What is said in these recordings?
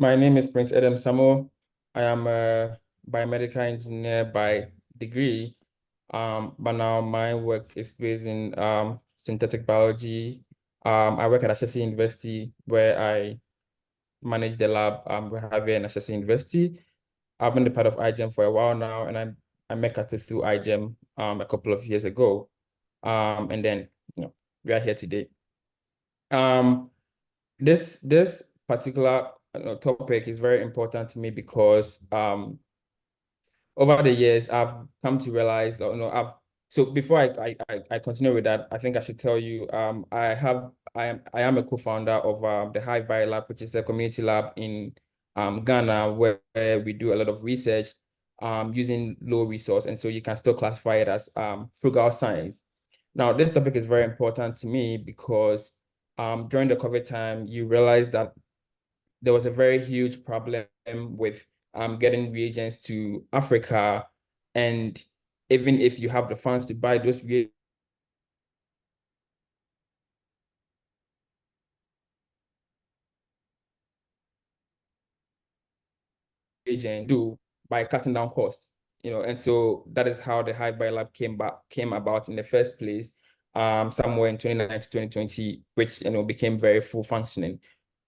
My name is Prince Edem Samoh. I am a biomedical engineer by degree, but now my work is based in synthetic biology. I work at Ashesi University where I manage the lab we have here in Ashesi University. I've been a part of iGEM for a while now, and I met Kato through iGEM a couple of years ago. And then we are here today. This particular topic is very important to me because over the years I've come to realize so before I continue with that, I think I should tell you I am a co-founder of the Hive Bio Lab, which is a community lab in Ghana where we do a lot of research using low resource, and so you can still classify it as frugal science. Now, this topic is very important to me because during the COVID time, you realize that there was a very huge problem with getting reagents to Africa. And even if you have the funds to buy those reagents do by cutting down costs, and so that is how the Hive Bio Lab came about in the first place, somewhere in 2019 2020, which became very full functioning.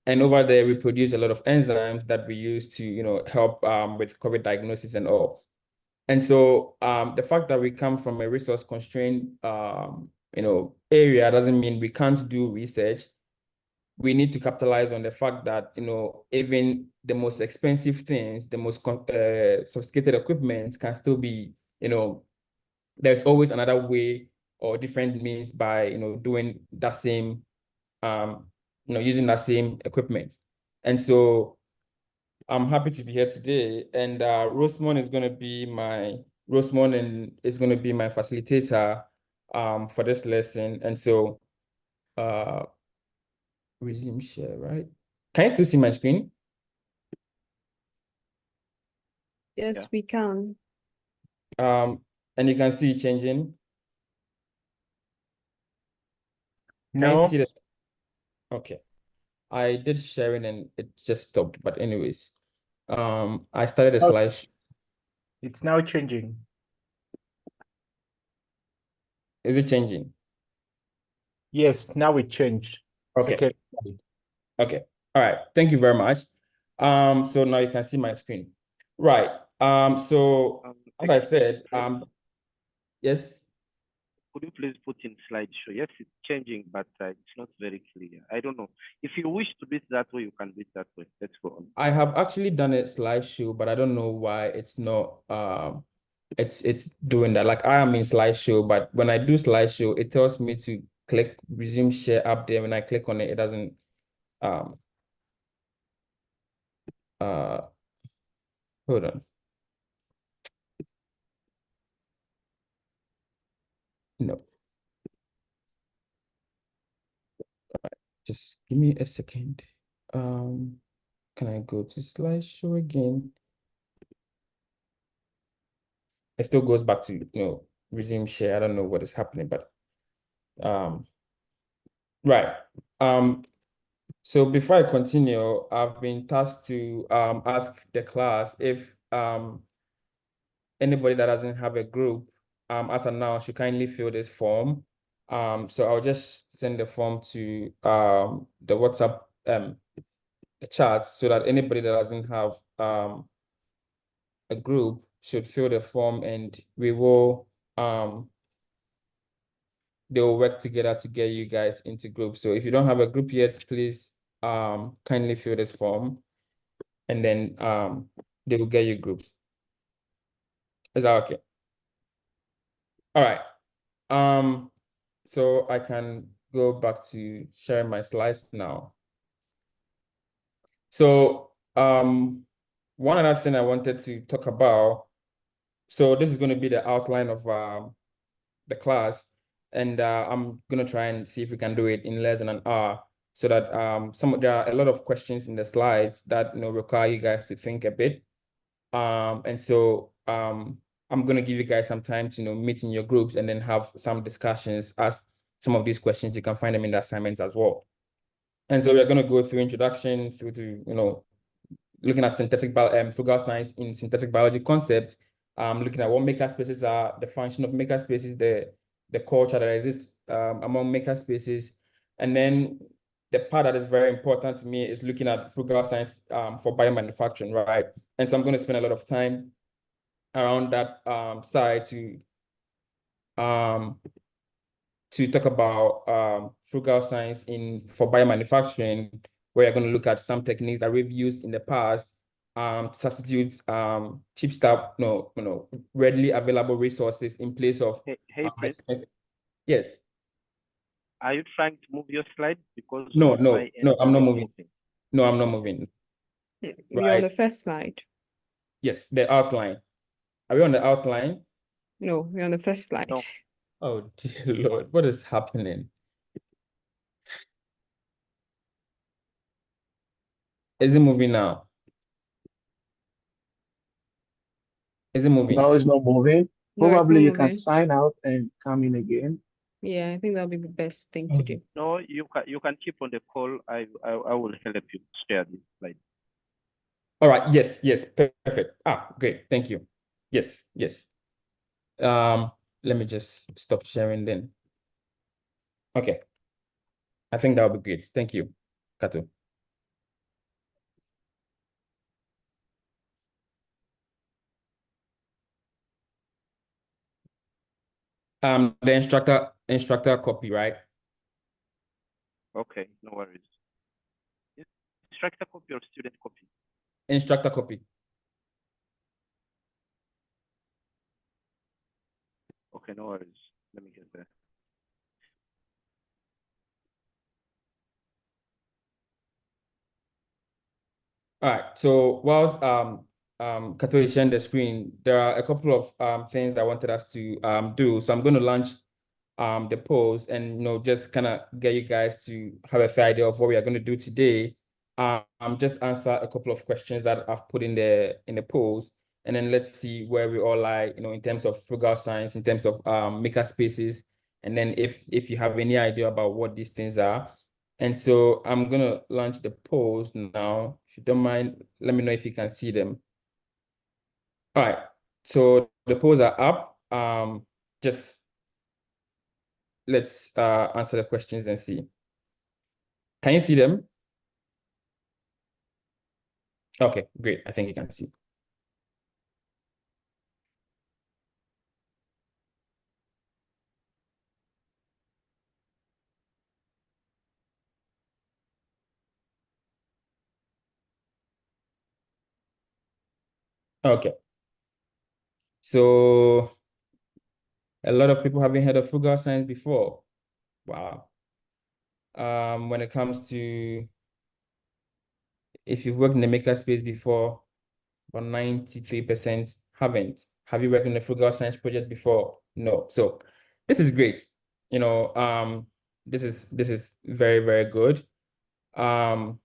And over there, we produce a lot of enzymes that we use to, help with COVID diagnosis and all. And so the fact that we come from a resource constrained, area doesn't mean we can't do research. We need to capitalize on the fact that, even the most expensive things, the most sophisticated equipment can still be, there's always another way or different means by, doing that same, using that same equipment. And so I'm happy to be here today. And Rosemond is going to be my facilitator for this lesson. And so resume share, right? Can you still see my screen? Yes, yeah. We can. And you can see it changing. No. Can you see this? Okay. I did sharing and it just stopped. But anyways, I started a slide. It's now changing. Is it changing? Yes, now it changed. Okay. Okay. All right. Thank you very much. So now you can see my screen. Right. So as I said, yes. Could you please put in slideshow? Yes, it's changing, but it's not very clear. I don't know. If you wish to do it that way, you can do it that way. Let's go on. I have actually done a slideshow, but I don't know why it's not it's doing that. Like I am in slideshow, but when I do slideshow, it tells me to click resume share up there. When I click on it, it doesn't hold on. No. Just give me a second. Can I go to slideshow again? It still goes back to, resume share. I don't know what is happening, but right. So before I continue, I've been tasked to ask the class if anybody that doesn't have a group, as of now, should kindly fill this form. So I'll just send the form to the WhatsApp chat so that anybody that doesn't have a group should fill the form, and we will they will work together to get you guys into groups. So if you don't have a group yet, please kindly fill this form, and then they will get you groups. Is that okay? All right. So I can go back to sharing my slides now. So one other thing I wanted to talk about. So this is going to be the outline of the class, and I'm going to try and see if we can do it in less than an hour, so that there are a lot of questions in the slides that require you guys to think a bit. And so I'm going to give you guys some time to meet in your groups and then have some discussions, ask some of these questions. You can find them in the assignments as well. And so we're going to go through introduction through to looking at frugal science in synthetic biology concepts, looking at what makerspaces are, the function of makerspaces, the culture that exists among makerspaces, and then the part that is very important to me is looking at frugal science for biomanufacturing, right? And so I'm going to spend a lot of time around that side to talk about frugal science for biomanufacturing, where we're going to look at some techniques that we've used in the past to substitute cheap stuff, readily available resources in place of Prince, yes. Are you trying to move your slide? Because No, on my end, I'm not it's moving. No, I'm not moving. You're on the first slide. Yes, the outline. Are we on the outline? No, we're on the first slide. No. Oh dear Lord, what is happening? Is it moving now? Is it moving? No, it's not moving. No, it's Probably not you can moving. sign out and come in again. Yeah, I think that'll be the best thing to do. No, you can keep on the call. I will help you share this slide. All right. Yes. Perfect. Great. Thank you. Yes. Let me just stop sharing then. Okay. I think that would be great. Thank you, Kato. The instructor copy, right? Okay, no worries. Instructor copy or student copy? Instructor copy. Okay, no worries. Let me get there. All right. So whilst Kato is sharing the screen, there are a couple of things I wanted us to do. So I'm going to launch the polls and just kind of get you guys to have a fair idea of what we are going to do today. Just answer a couple of questions that I've put in the polls, and then let's see where we all lie, in terms of frugal science, in terms of makerspaces, and then if you have any idea about what these things are. And so I'm gonna launch the polls now. If you don't mind, let me know if you can see them. All right, so the polls are up. Just let's answer the questions and see. Can you see them? Okay, great. I think you can see. Okay. So a lot of people haven't heard of frugal science before. Wow. When it comes to if you've worked in the makerspace before, about 93% haven't. Have you worked in a frugal science project before? No. So this is great. This is very, very good. And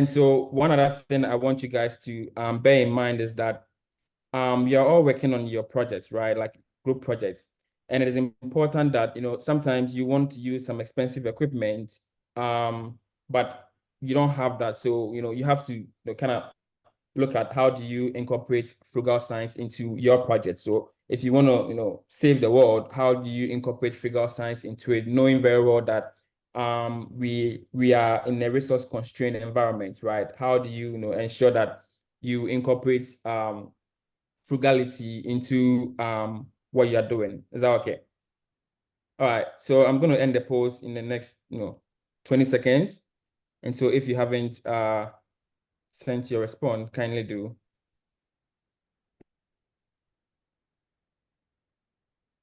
so one other thing I want you guys to bear in mind is that you're all working on your projects, right? Like group projects. And it is important that, sometimes you want to use some expensive equipment, but you don't have that. So, you have to kind of look at how do you incorporate frugal science into your project. So if you want to, save the world, how do you incorporate frugal science into it, knowing very well that we are in a resource constrained environment, right? How do you, ensure that you incorporate frugality into what you're doing? Is that okay? All right, so I'm going to end the post in the next 20 seconds. And so if you haven't sent your response, kindly do.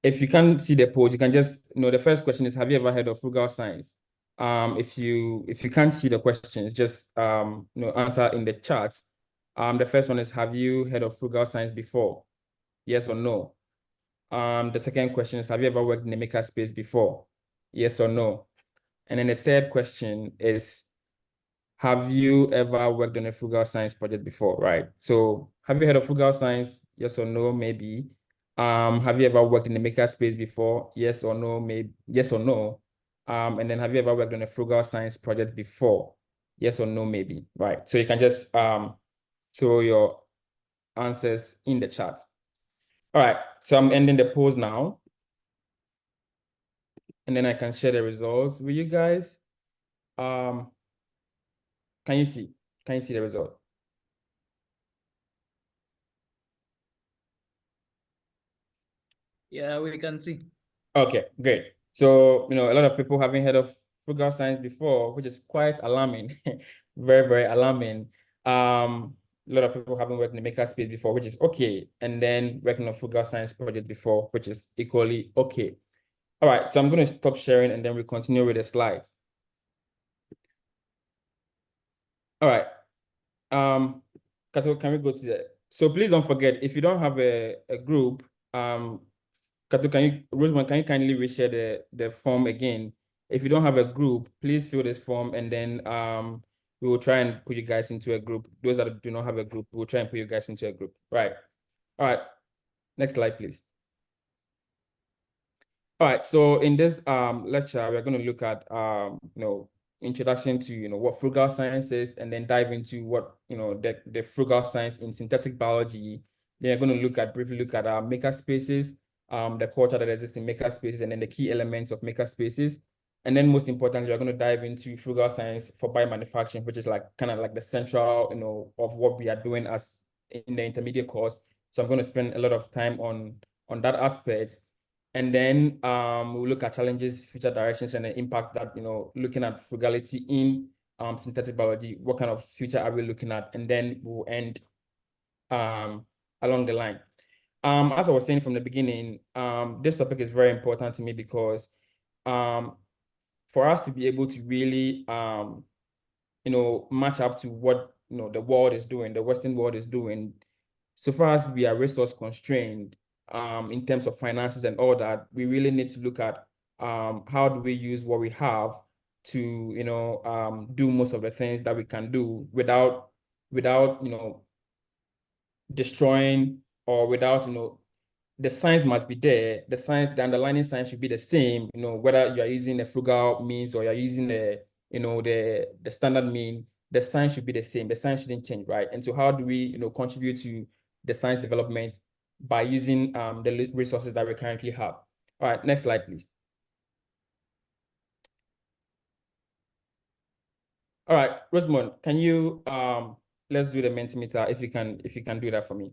If you can't see the post, you can just, the first question is, have you ever heard of frugal science? If you can't see the questions, just answer in the chat. The first one is, have you heard of frugal science before? Yes or no? The second question is, have you ever worked in a makerspace before? Yes or no? And then the third question is, have you ever worked on a frugal science project before, right? So have you heard of frugal science? Yes or no, maybe. Have you ever worked in a makerspace before? Yes or no, maybe. Yes or no. And then have you ever worked on a frugal science project before? Yes or no, maybe, right? So you can just throw your answers in the chat. All right, so I'm ending the polls now. And then I can share the results with you guys. Can you see? Can you see the result? Yeah, we can see. Okay, great. So, a lot of people haven't heard of Frugal Science before, which is quite alarming, very, very alarming. A lot of people haven't worked in the Makerspace before, which is okay. And then working on Frugal Science project before, which is equally okay. All right, so I'm going to stop sharing and then we continue with the slides. All right. Kato, can we go to the, so please don't forget, if you don't have a group, Kato, Rosemont, can you kindly reshare the form again? If you don't have a group, please fill this form and then we will try and put you guys into a group. Those that do not have a group, we'll try and put you guys into a group. Right. All right. Next slide, please. All right. So in this lecture, we're going to look at introduction to what frugal science is, and then dive into what the frugal science in synthetic biology. Then we're going to briefly look at makerspaces, the culture that exists in makerspaces, and then the key elements of makerspaces. And then most importantly, we're going to dive into frugal science for biomanufacturing, which is kind of like the central of what we are doing as in the intermediate course. So I'm going to spend a lot of time on that aspect. And then we'll look at challenges, future directions, and the impact that, looking at frugality in synthetic biology, what kind of future are we looking at? And then we'll end along the line. As I was saying from the beginning, this topic is very important to me because for us to be able to really, match up to what, the world is doing, the Western world is doing, so far as we are resource constrained, in terms of finances and all that, we really need to look at how do we use what we have to do most of the things that we can do without destroying, or without the science must be there. The underlying science should be the same, whether you are using a frugal means or you're using the standard mean, the science should be the same. The science shouldn't change, right? And so how do we contribute to the science development by using the resources that we currently have? All right, next slide, please. All right, Rosamond, can you let's do the Mentimeter if you can do that for me.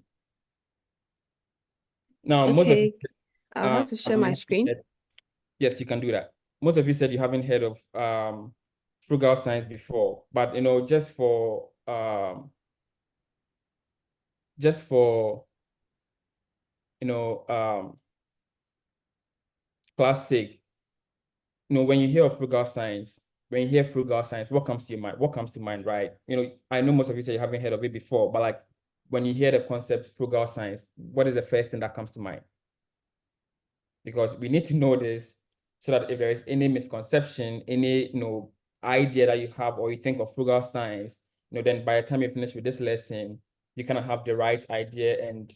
Now, most of you, I'll have to share my screen. yes, you can do that. Most of you said you haven't heard of frugal science before, but just for class sake, when you hear of frugal science, what comes to your mind? What comes to mind, right? I know most of you say you haven't heard of it before, but like when you hear the concept frugal science, what is the first thing that comes to mind? Because we need to know this so that if there is any misconception, any idea that you have or you think of frugal science, then by the time you finish with this lesson, you kind of have the right idea and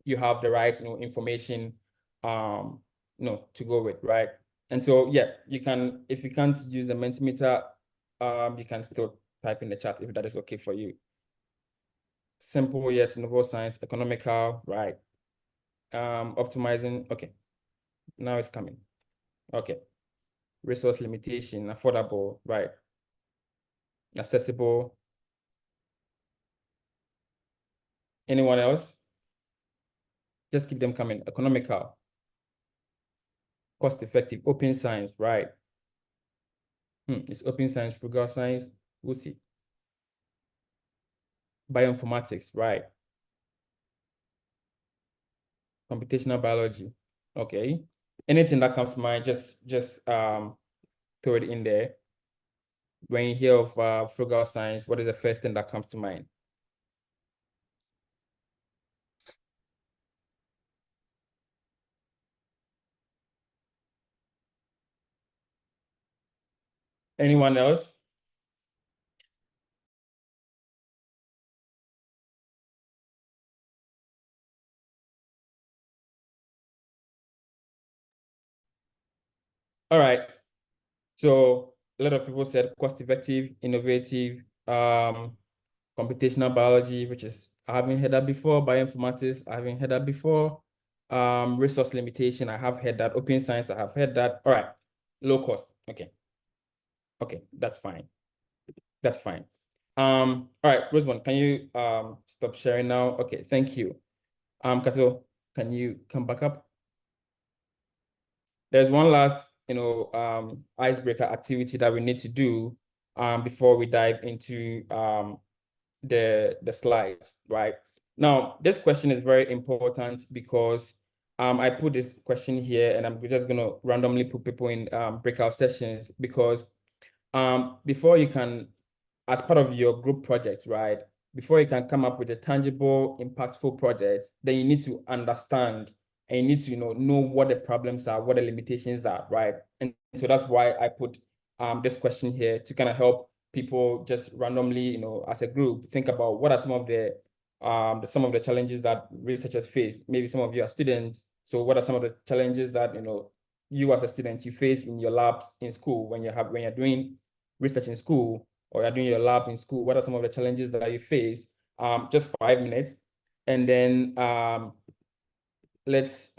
you have the right information to go with, right? And so yeah, you can, if you can't use the Mentimeter, you can still type in the chat if that is okay for you. Simple yet novel science, economical, right? Optimizing, okay. Now it's coming. Okay. Resource limitation, affordable, right? Accessible. Anyone else? Just keep them coming. Economical. Cost effective. Open science, right? It's open science, frugal science. We'll see. Bioinformatics, right? Computational biology. Okay. Anything that comes to mind, just throw it in there. When you hear of frugal science, what is the first thing that comes to mind? Anyone else? All right. So a lot of people said cost effective, innovative, computational biology, which is, I haven't heard that before. Bioinformatics, I haven't heard that before. Resource limitation, I have heard that. Open science, I have heard that. All right, low cost, okay. Okay, that's fine. That's fine. All right, Rosamond, can you stop sharing now? Okay, thank you. Kato, can you come back up? There's one last, icebreaker activity that we need to do before we dive into the slides, right? Now, this question is very important because I put this question here and I'm just gonna randomly put people in breakout sessions because before you can, as part of your group project, right? Before you can come up with a tangible, impactful project, then you need to understand and you need to know what the problems are, what the limitations are, right? And so that's why I put this question here to kind of help people just randomly, as a group, think about what are some of the challenges that researchers face. Maybe some of you are students, so what are some of the challenges that you as a student you face in your labs in school when you're doing research in school or you're doing your lab in school? What are some of the challenges that you face? Just 5 minutes, and then let's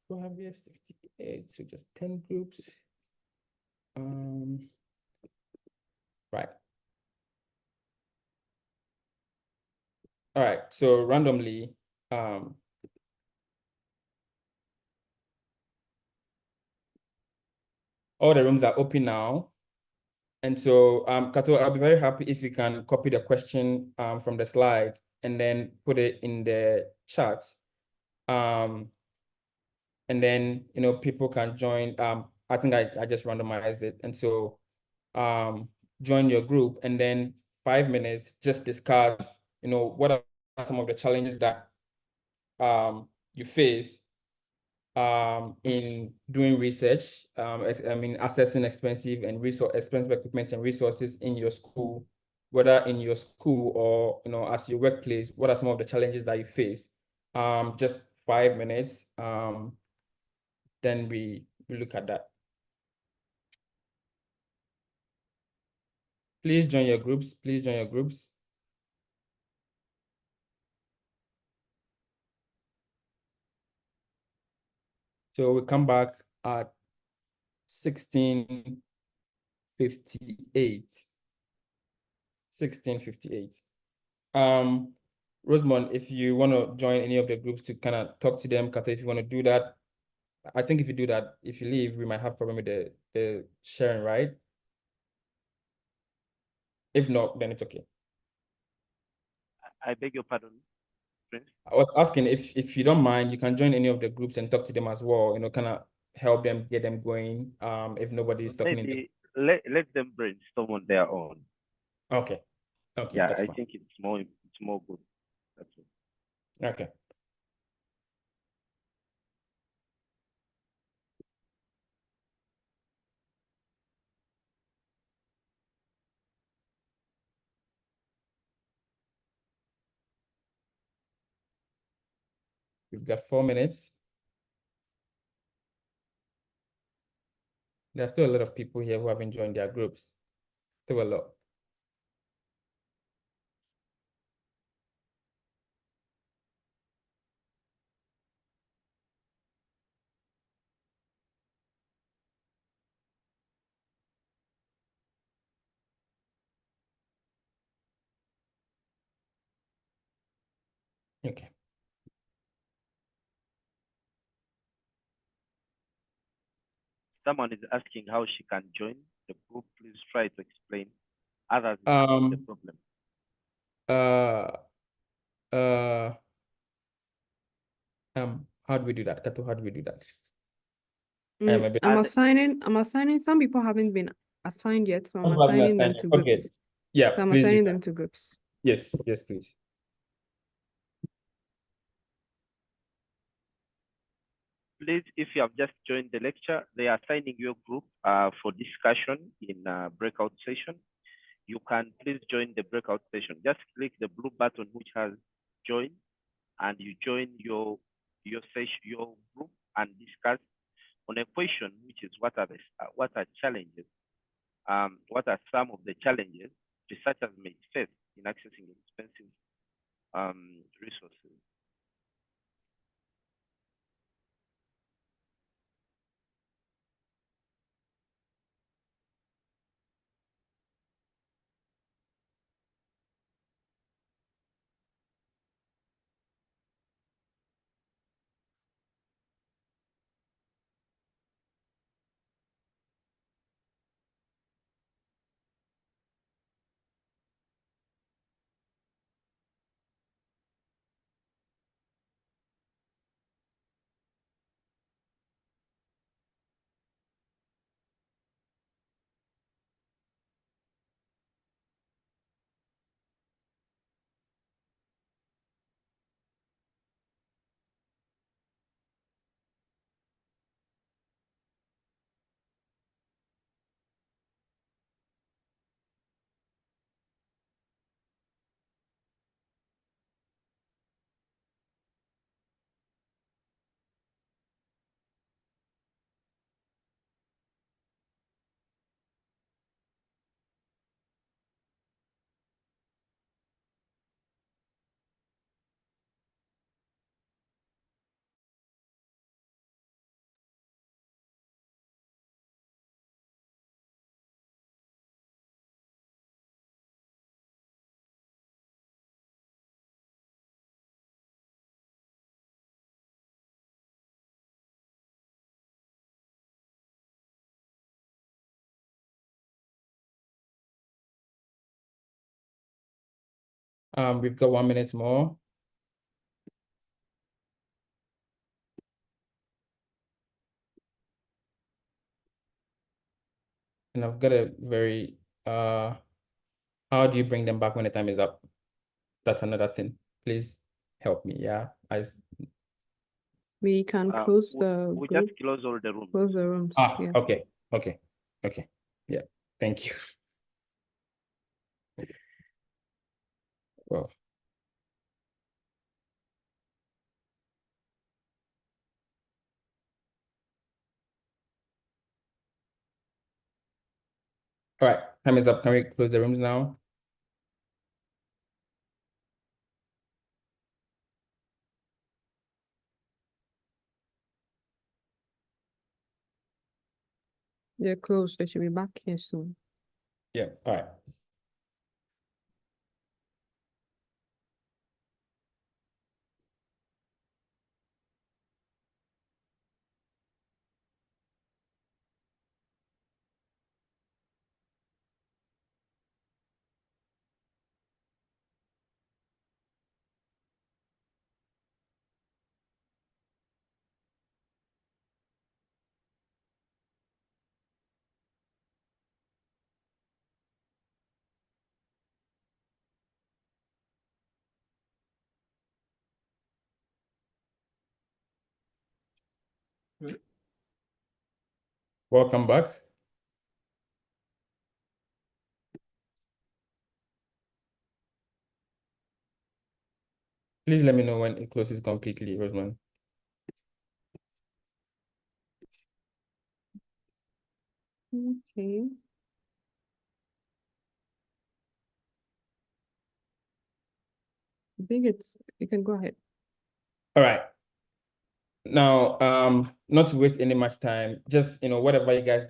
we'll have here 68, so just 10 groups. Right. All right, so randomly, all the rooms are open now. And so, Kato, I'll be very happy if you can copy the question from the slide and then put it in the chat. And then, people can join. I think I just randomized it. And so join your group and then 5 minutes, just discuss, what are some of the challenges that you face in doing research, assessing expensive equipment and resources in your school, whether in your school or, as your workplace, what are some of the challenges that you face? Just 5 minutes, then we look at that. Please join your groups, please join your groups. So we come back at 16:58. 16:58. Rosamond, if you want to join any of the groups to kind of talk to them, Kato, if you want to do that, I think if you do that, if you leave, we might have problem with the sharing, right? If not, then it's okay. I beg your pardon, Prince. I was asking if you don't mind, you can join any of the groups and talk to them as well, kind of help them, get them going. If nobody is talking. Maybe let them brainstorm on their own. Okay. Okay. Yeah, that's I fine. think it's more good. That's it. Okay. We've got 4 minutes. There's still a lot of people here who haven't joined their groups. Still a lot. Okay. Someone is asking how she can join the group. Please try to explain. Others the problem. How do we do that? Kato, how do we do that? I'm assigning. Some people haven't been assigned yet, so I'm Some assigning them to okay. groups. Yeah, So I'm please assigning them to groups. Yes, please. Please, if you have just joined the lecture, they are assigning your group for discussion in breakout session. You can please join the breakout session. Just click the blue button which has join, and you join your session, your group, and discuss on a question which is what are challenges what are some of the challenges researchers may face in accessing expensive resources. We've got 1 minute more. And I've got a very, how do you bring them back when the time is up? That's another thing. Please help me. Yeah. We can close the we group. just close all the rooms. Close the rooms. Yeah. Okay. Yeah. Thank you. Well. All right, time is up. Can we close the rooms now? They're closed. They should be back here soon. Yeah, all right. Welcome back. Please let me know when it closes completely, Rosemary. Okay. I think you can go ahead. All right. Now, not to waste any much time, just, whatever you guys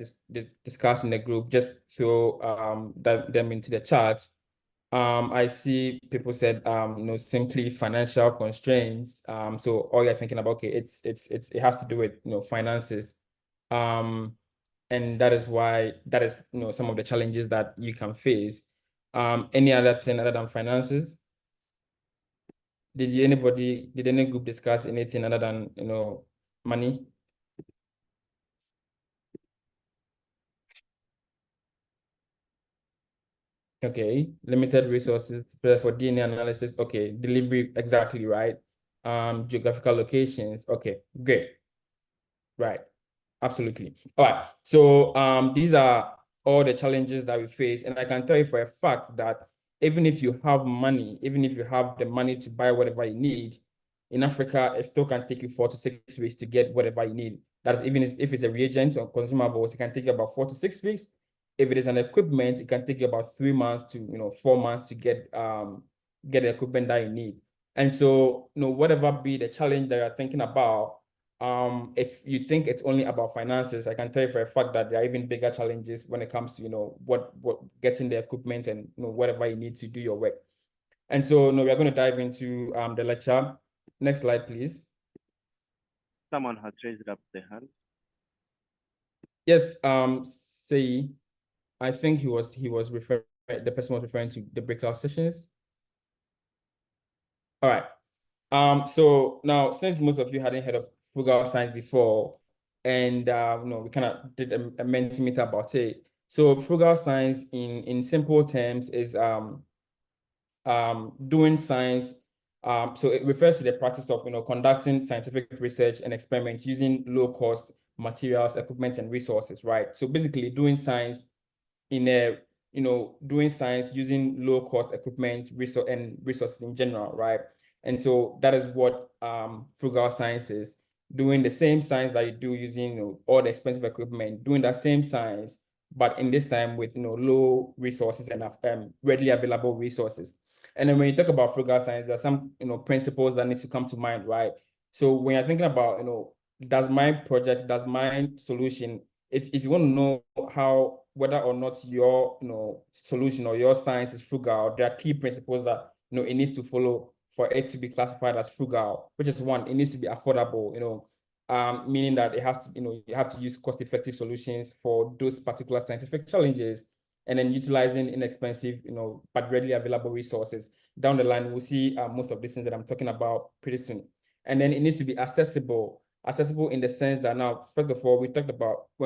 discuss in the group, just throw them into the chat. I see people said, simply financial constraints. So all you're thinking about, okay, it has to do with, finances. And that is why that is, some of the challenges that you can face. Any other thing other than finances? Did any group discuss anything other than, money? Okay, limited resources for DNA analysis. Okay, delivery, exactly right. Geographical locations. Okay, great. Right, absolutely. All right, so these are all the challenges that we face, and I can tell you for a fact that even if you have money, even if you have the money to buy whatever you need, in Africa, it still can take you 4 to 6 weeks to get whatever you need. That's even if it's a reagent or consumables, it can take you about 4 to 6 weeks. if it is an equipment, it can take you about 3 months to 4 months to get the equipment that you need. And so, whatever be the challenge that you're thinking about, if you think it's only about finances, I can tell you for a fact that there are even bigger challenges when it comes to, what getting the equipment and, whatever you need to do your work. And so, we're going to dive into the lecture. Next slide, please. Someone has raised up their hand. Yes, say, I think he was referring, the person was referring to the breakout sessions. All right. So now, since most of you hadn't heard of Frugal Science before, and we kind of did a Mentimeter about it. So Frugal Science, in simple terms, is doing science. So it refers to the practice of conducting scientific research and experiments using low-cost materials, equipment, and resources. Right. So basically, doing science doing science using low-cost equipment, resources in general, right? And so that is what Frugal Science is, doing the same science that you do using all the expensive equipment, doing that same science, but in this time with low resources and readily available resources. And then when you talk about Frugal Science, there are some principles that need to come to mind, right? So when you're thinking about does my solution, if you want to know whether or not your solution or your science is frugal, there are key principles that it needs to follow for it to be classified as frugal, which is one, it needs to be affordable, meaning that it has to, you have to use cost-effective solutions for those particular scientific challenges, and then utilizing inexpensive, but readily available resources. Down the line, we'll see most of these things that I'm talking about pretty soon. And then it needs to be accessible in the sense that now, first of all, when we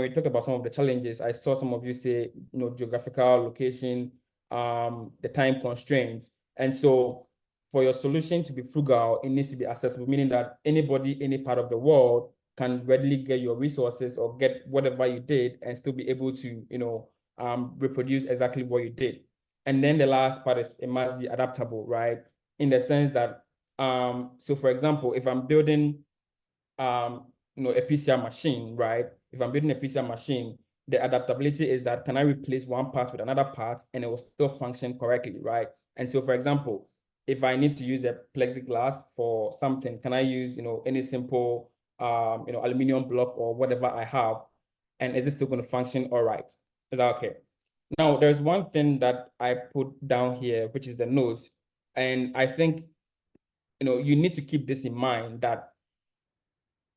talked about some of the challenges, I saw some of you say, geographical location, the time constraints. And so for your solution to be frugal, it needs to be accessible, meaning that anybody, any part of the world can readily get your resources or get whatever you did and still be able to, reproduce exactly what you did. And then the last part is it must be adaptable, right? In the sense that, so for example, if I'm building a PCR machine, right? If I'm building a PCR machine, the adaptability is that can I replace one part with another part and it will still function correctly, right? And so, for example, if I need to use a plexiglass for something, can I use any simple aluminum block or whatever I have, and is it still going to function all right? Is that okay? Now, there's one thing that I put down here, which is the notes, and I think you need to keep this in mind that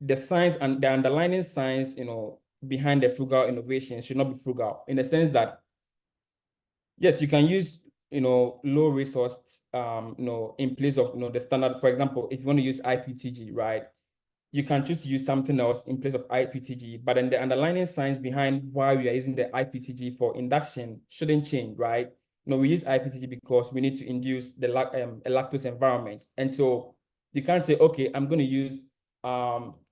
the science and the underlying science, behind the frugal innovation should not be frugal in the sense that, yes, you can use, low resource, in place of, the standard. For example, if you want to use IPTG, right, you can choose to use something else in place of IPTG, but then the underlying science behind why we are using the IPTG for induction shouldn't change, right? We use IPTG because we need to induce a lactose environment. And so you can't say, okay, I'm going to use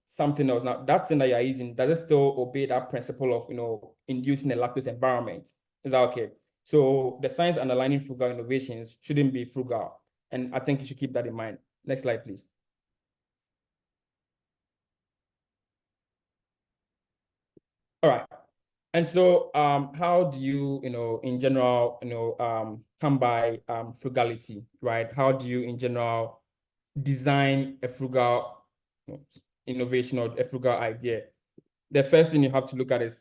something else. Now, that thing that you're using, does it still obey that principle of, inducing a lactose environment? Is that okay? So the science underlying frugal innovations shouldn't be frugal. And I think you should keep that in mind. Next slide, please. All right. And so how do you, in general, come by frugality, right? How do you, in general, design a frugal innovation or a frugal idea? The first thing you have to look at is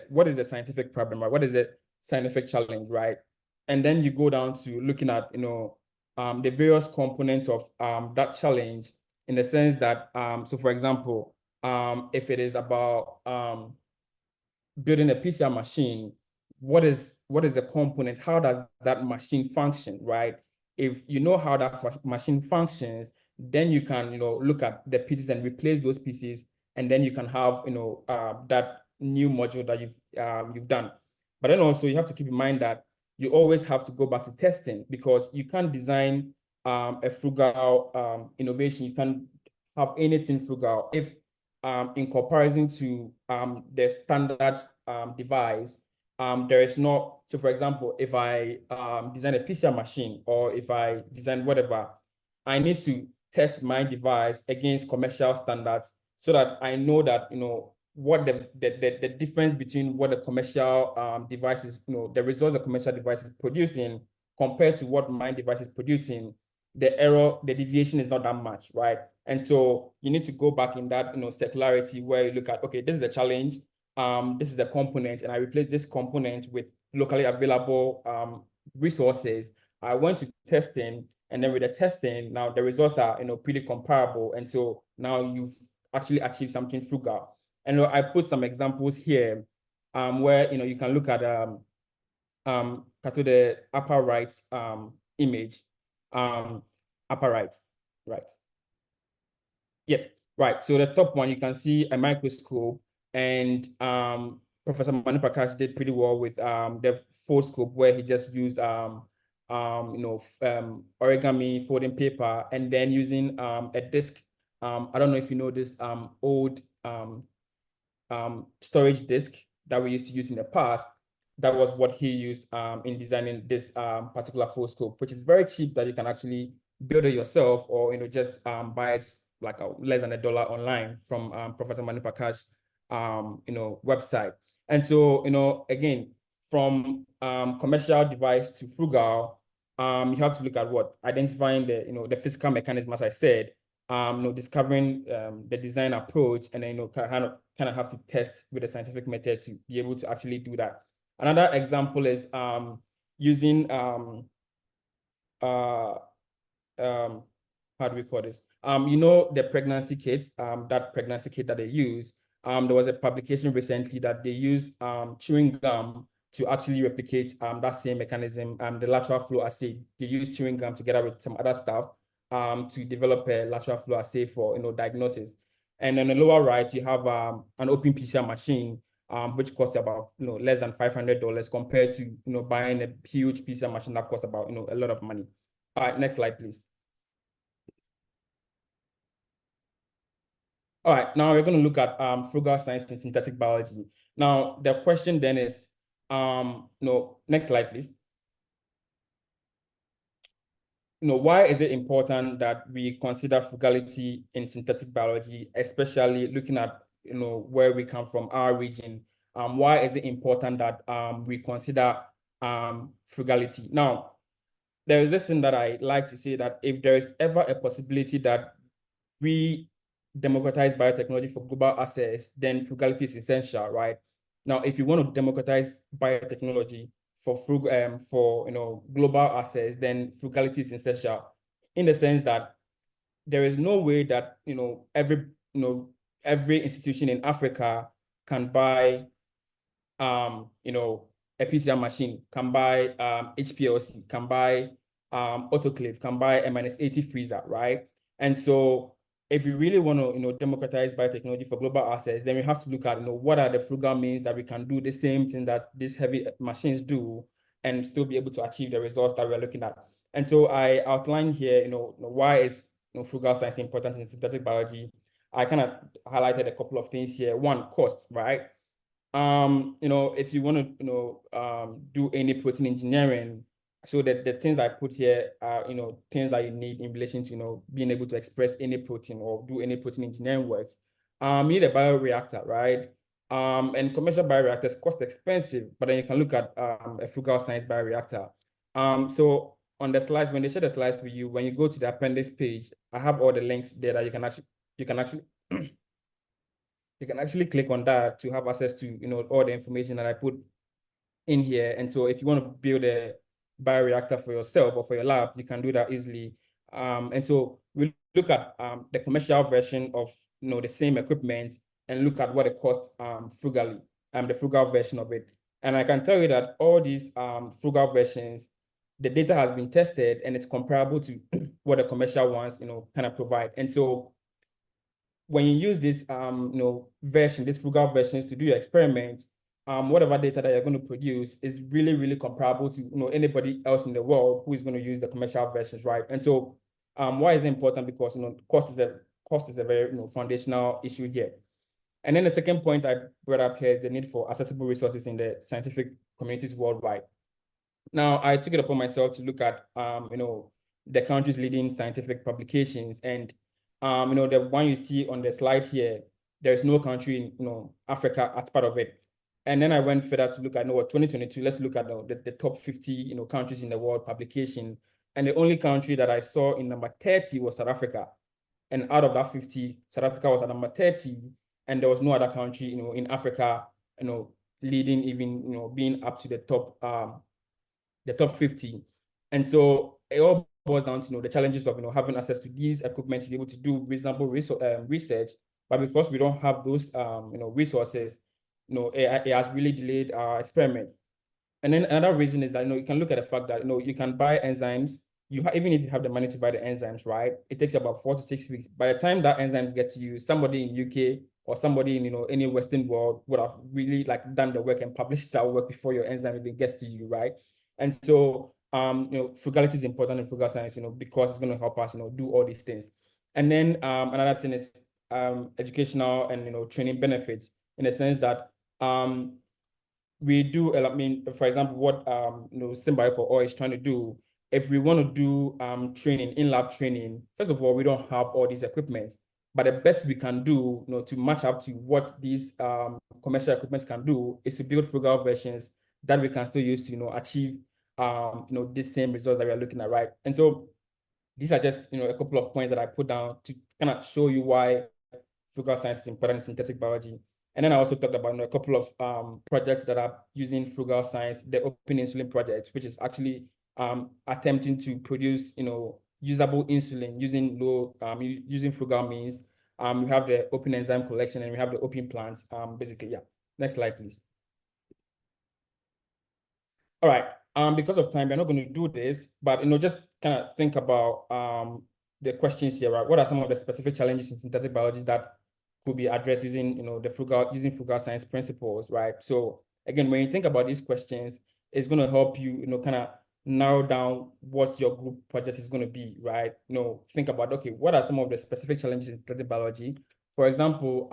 what is the scientific problem, right? What is the scientific challenge, right? And then you go down to looking at, the various components of that challenge in the sense that, so for example, if it is about building a PCR machine, what is the component? How does that machine function, right? If you know how that machine functions, then you can, look at the pieces and replace those pieces, and then you can have, that new module that you've done. But then also you have to keep in mind that you always have to go back to testing because you can't design a frugal innovation. You can't have anything frugal if in comparison to the standard device, there is not, so for example, if I design a PCR machine or if I design whatever, I need to test my device against commercial standards so that I know that, what the difference between what the commercial devices, the results the commercial device is producing compared to what my device is producing, the deviation is not that much, right? And so you need to go back in that, circularity where you look at, okay, this is the challenge, this is the component, and I replace this component with locally available resources. I went to testing, and then with the testing, now the results are, pretty comparable. And so now you've actually achieved something frugal. And I put some examples here where, you can look at Kato, the upper right image, upper right. Yep, right. So the top one, you can see a microscope, and Professor Manu Prakash did pretty well with the foldscope, where he just used origami folding paper, and then using a disk. I don't know if you know this old storage disk that we used to use in the past. That was what he used in designing this particular foldscope, which is very cheap, that you can actually build it yourself, or just buy it like less than $1 online from Professor Manu Prakash website. And so, again, from commercial device to frugal, you have to look at what? Identifying the physical mechanism, as I said, discovering the design approach, and then, kind of have to test with a scientific method to be able to actually do that. Another example is using how do we call this? The pregnancy kits, that pregnancy kit that they use. There was a publication recently that they use chewing gum to actually replicate that same mechanism, the lateral flow assay. They use chewing gum together with some other stuff to develop a lateral flow assay for diagnosis. And on the lower right, you have an open PCR machine, which costs about less than $500 compared to buying a huge PCR machine that costs about a lot of money. All right, next slide, please. All right, now we're going to look at frugal science and synthetic biology. Now, the question then is, next slide, please. Why is it important that we consider frugality in synthetic biology, especially looking at, where we come from, our region? Why is it important that we consider frugality? Now, there is this thing that I like to say, that if there is ever a possibility that we democratize biotechnology for global access, then frugality is essential, right? Now, if you want to democratize biotechnology for global access, then frugality is essential, in the sense that there is no way that every institution in Africa can buy a PCR machine, can buy HPLC, can buy autoclave, can buy a -80 freezer, right? And so if we really want to democratize biotechnology for global access, then we have to look at what are the frugal means that we can do the same thing that these heavy machines do and still be able to achieve the results that we're looking at. And so I outlined here why is frugal science important in synthetic biology. I kind of highlighted a couple of things here. One, cost, right? If you want to do any protein engineering, so that the things I put here are things that you need in relation to being able to express any protein or do any protein engineering work. You need a bioreactor, right? And commercial bioreactors cost expensive, but then you can look at a frugal science bioreactor. So on the slides, when they share the slides with you, when you go to the appendix page, I have all the links there that you can actually click on that to have access to all the information that I put in here. And so if you want to build a bioreactor for yourself or for your lab, you can do that easily. And so we look at the commercial version of the same equipment and look at what it costs frugally, the frugal version of it. And I can tell you that all these frugal versions, the data has been tested and it's comparable to what the commercial ones kind of provide. And so when you use this these frugal versions to do your experiment, whatever data that you're going to produce is really, really comparable to anybody else in the world who is going to use the commercial versions, right? And so why is it important? Because cost is a very foundational issue here. And then the second point I brought up here is the need for accessible resources in the scientific communities worldwide. Now, I took it upon myself to look at the country's leading scientific publications, and the one you see on the slide here there's no country in, you know, Africa as part of it. And then I went further to look at, you know, what 2022, let's look at the top 50, you know, countries in the world publication. And the only country that I saw in number 30 was South Africa. And out of that 50, South Africa was at number 30, and there was no other country, you know, in Africa, you know, leading, even, you know, being up to the top 50. And so it all boils down to, you know, the challenges of, you know, having access to these equipment to be able to do reasonable research. But because we don't have those, you know, resources, you know, it has really delayed our experiment. And then another reason is that, you know, you can look at the fact that, you know, you can buy enzymes. Even if you have the money to buy the enzymes, right? It takes about 4 to 6 weeks. By the time that enzymes get to you, somebody in UK or somebody in, you know, any Western world would have really like done the work and published that work before your enzyme even gets to you, right? And so, you know, frugality is important in frugal science, you know, because it's going to help us, you know, do all these things. And then another thing is educational and, you know, training benefits, in the sense that we do, I mean, for example, what you know, SynBio4All is trying to do. If we want to do training, in-lab training, first of all, we don't have all these equipment, but the best we can do, you know, to match up to what these commercial equipments can do is to build frugal versions that we can still use to, you know, achieve you know, the same results that we are looking at, right? And so these are just, you know, a couple of points that I put down to kind of show you why frugal science is important in synthetic biology. And then I also talked about, you know, a couple of projects that are using frugal science, the Open Insulin Project, which is actually attempting to produce, you know, usable insulin using using frugal means. We have the open enzyme collection, and we have the open plants. Basically, yeah. Next slide, please. All right. Because of time, we're not going to do this, but, you know, just kind of think about the questions here, right? What are some of the specific challenges in synthetic biology that could be addressed using, you know, using frugal science principles, right? So again, when you think about these questions, it's going to help you, you know, kind of narrow down what your group project is going to be, right? You know, think about, okay, what are some of the specific challenges in synthetic biology? For example,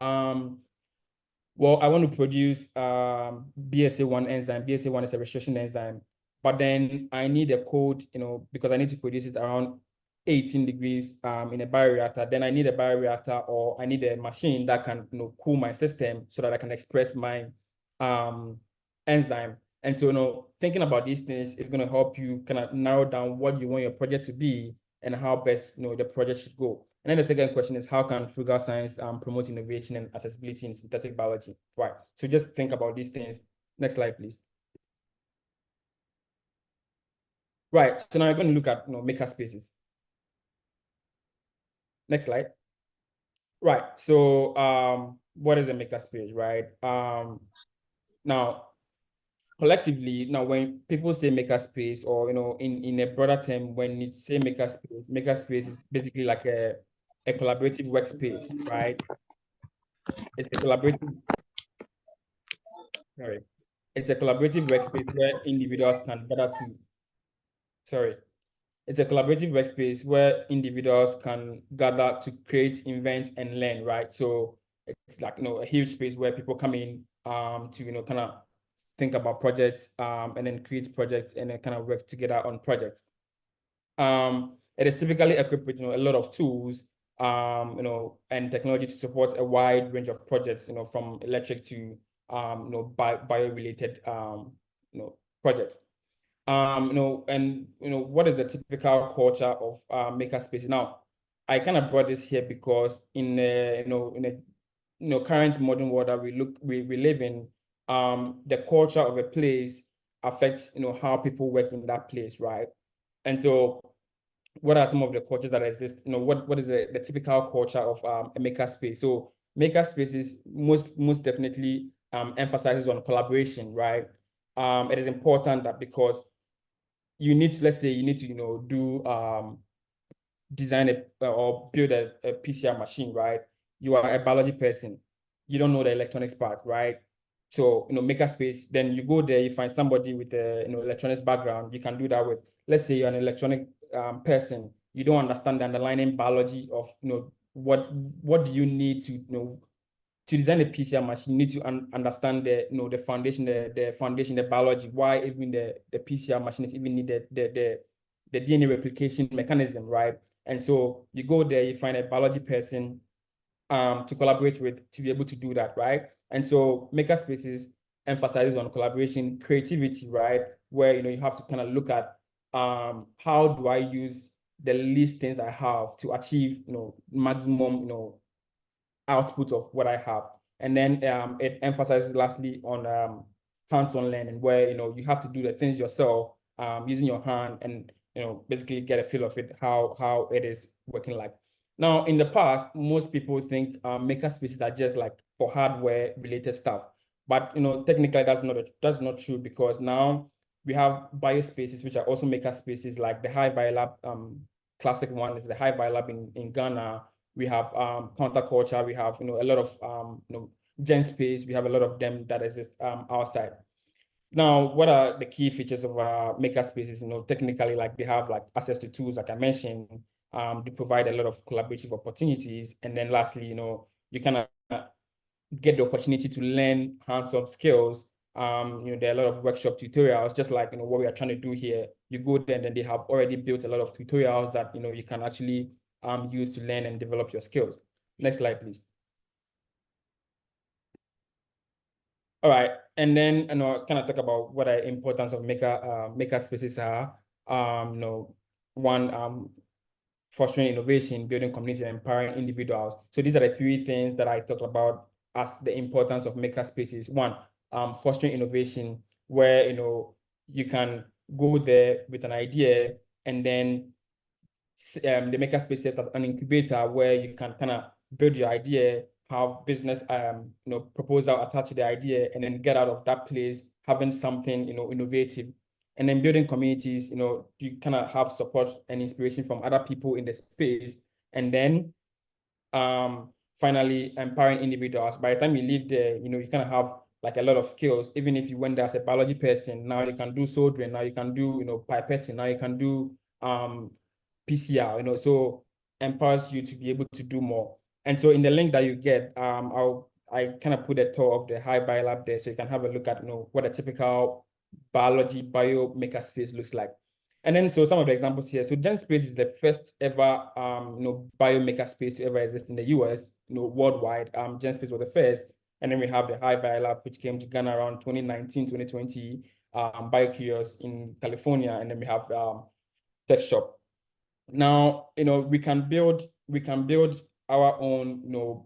well, I want to produce BSA1 enzyme. BSA1 is a restriction enzyme, but then I need a code, you know, because I need to produce it around 18 degrees in a bioreactor. Then I need a bioreactor, or I need a machine that can, you know, cool my system so that I can express my enzyme. And so, you know, thinking about these things is going to help you kind of narrow down what you want your project to be and how best, you know, the project should go. And then the second question is, how can frugal science promote innovation and accessibility in synthetic biology? Right. So just think about these things. Next slide, please. Right. So now we're going to look at, you know, makerspaces. Next slide. Right. So what is a makerspace, right? Now, collectively, now when people say makerspace, or, you know, in a broader term, when you say makerspace is basically like a collaborative workspace, right? It's a collaborative, sorry. It's a collaborative workspace where individuals can gather to, sorry. It's a collaborative workspace where individuals can gather to create, invent, and learn, right? So it's like, you know, a huge space where people come in to, you know, kind of think about projects and then create projects and then kind of work together on projects. It is typically equipped with, you know, a lot of tools, you know, and technology to support a wide range of projects, you know, from electric to, you know, bio-related, you know, projects. You know, and, you know, what is the typical culture of makerspace? Now, I kind of brought this here because in a, you know, in a, you know, current modern world that we live in, the culture of a place affects, you know, how people work in that place, right? And so, what are some of the cultures that exist? You know, what is the typical culture of a makerspace? So, makerspaces most definitely emphasizes on collaboration, right? It is important that because you need to, let's say you need to, you know, do design or build a PCR machine, right? You are a biology person, you don't know the electronics part, right? So, you know, makerspace, then you go there, you find somebody with a, you know, electronics background. You can do that with, let's say you're an electronic person, you don't understand the underlying biology of, you know, what do you need to, you know, to design a PCR machine. You need to understand the, you know, the foundation, the biology, why even the PCR machine is even needed, the DNA replication mechanism, right? And so you go there, you find a biology person, to collaborate with to be able to do that, right? And so Makerspaces emphasizes on collaboration, creativity, right? Where, you have to kind of look at how do I use the least things I have to achieve, maximum, output of what I have. And then it emphasizes lastly on hands-on learning, where, you have to do the things yourself, using your hand and, basically get a feel of it, how it is working like. Now, in the past, most people think makerspaces are just like for hardware related stuff. But, technically that's not true, because now we have biospaces, which are also makerspaces, like the High Biolab, classic one is the High Biolab in Ghana. We have counterculture, we have, a lot of Gen Space, we have a lot of them that exist outside. Now, what are the key features of Makerspaces? Technically, like, they have like access to tools, like I mentioned. They provide a lot of collaborative opportunities. And then lastly, you kind of get the opportunity to learn hands-on skills. There are a lot of workshop tutorials, just like, what we are trying to do here. You go there and then they have already built a lot of tutorials that, you can actually use to learn and develop your skills. Next slide, please. All right, and then kind of talk about what the importance of makerspaces are. One, fostering innovation, building community, and empowering individuals. So these are the three things that I talked about as the importance of makerspaces. One, fostering innovation, where you can go there with an idea, and then the makerspace serves as an incubator where you can kind of build your idea, have business proposal attached to the idea, and then get out of that place having something innovative. And then building communities, you kind of have support and inspiration from other people in the space. And then finally, empowering individuals. By the time you leave there, you kind of have like a lot of skills. Even if you went there as a biology person, now you can do soldering, now you can do pipetting, now you can do PCR, so empowers you to be able to do more. And so in the link that you get, I kind of put a tour of the High Biolab there, so you can have a look at what a typical biology bio makerspace looks like. And then, so some of the examples here. So Gen Space is the first ever, bio makerspace to ever exist in the US, worldwide. Gen Space was the first. And then we have the High Biolab, which came to Ghana around 2019, 2020, BioCurious in California. And then we have Tech Shop. Now, we can build our own,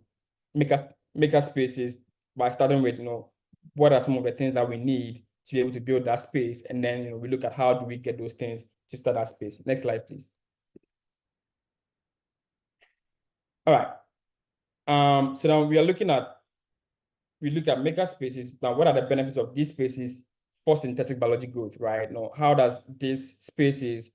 makerspaces by starting with, what are some of the things that we need to be able to build that space. And then, we look at how do we get those things to start that space. Next slide, please. All right. So now we look at makerspaces. Now, what are the benefits of these spaces for synthetic biology growth, right? Now, how does these spaces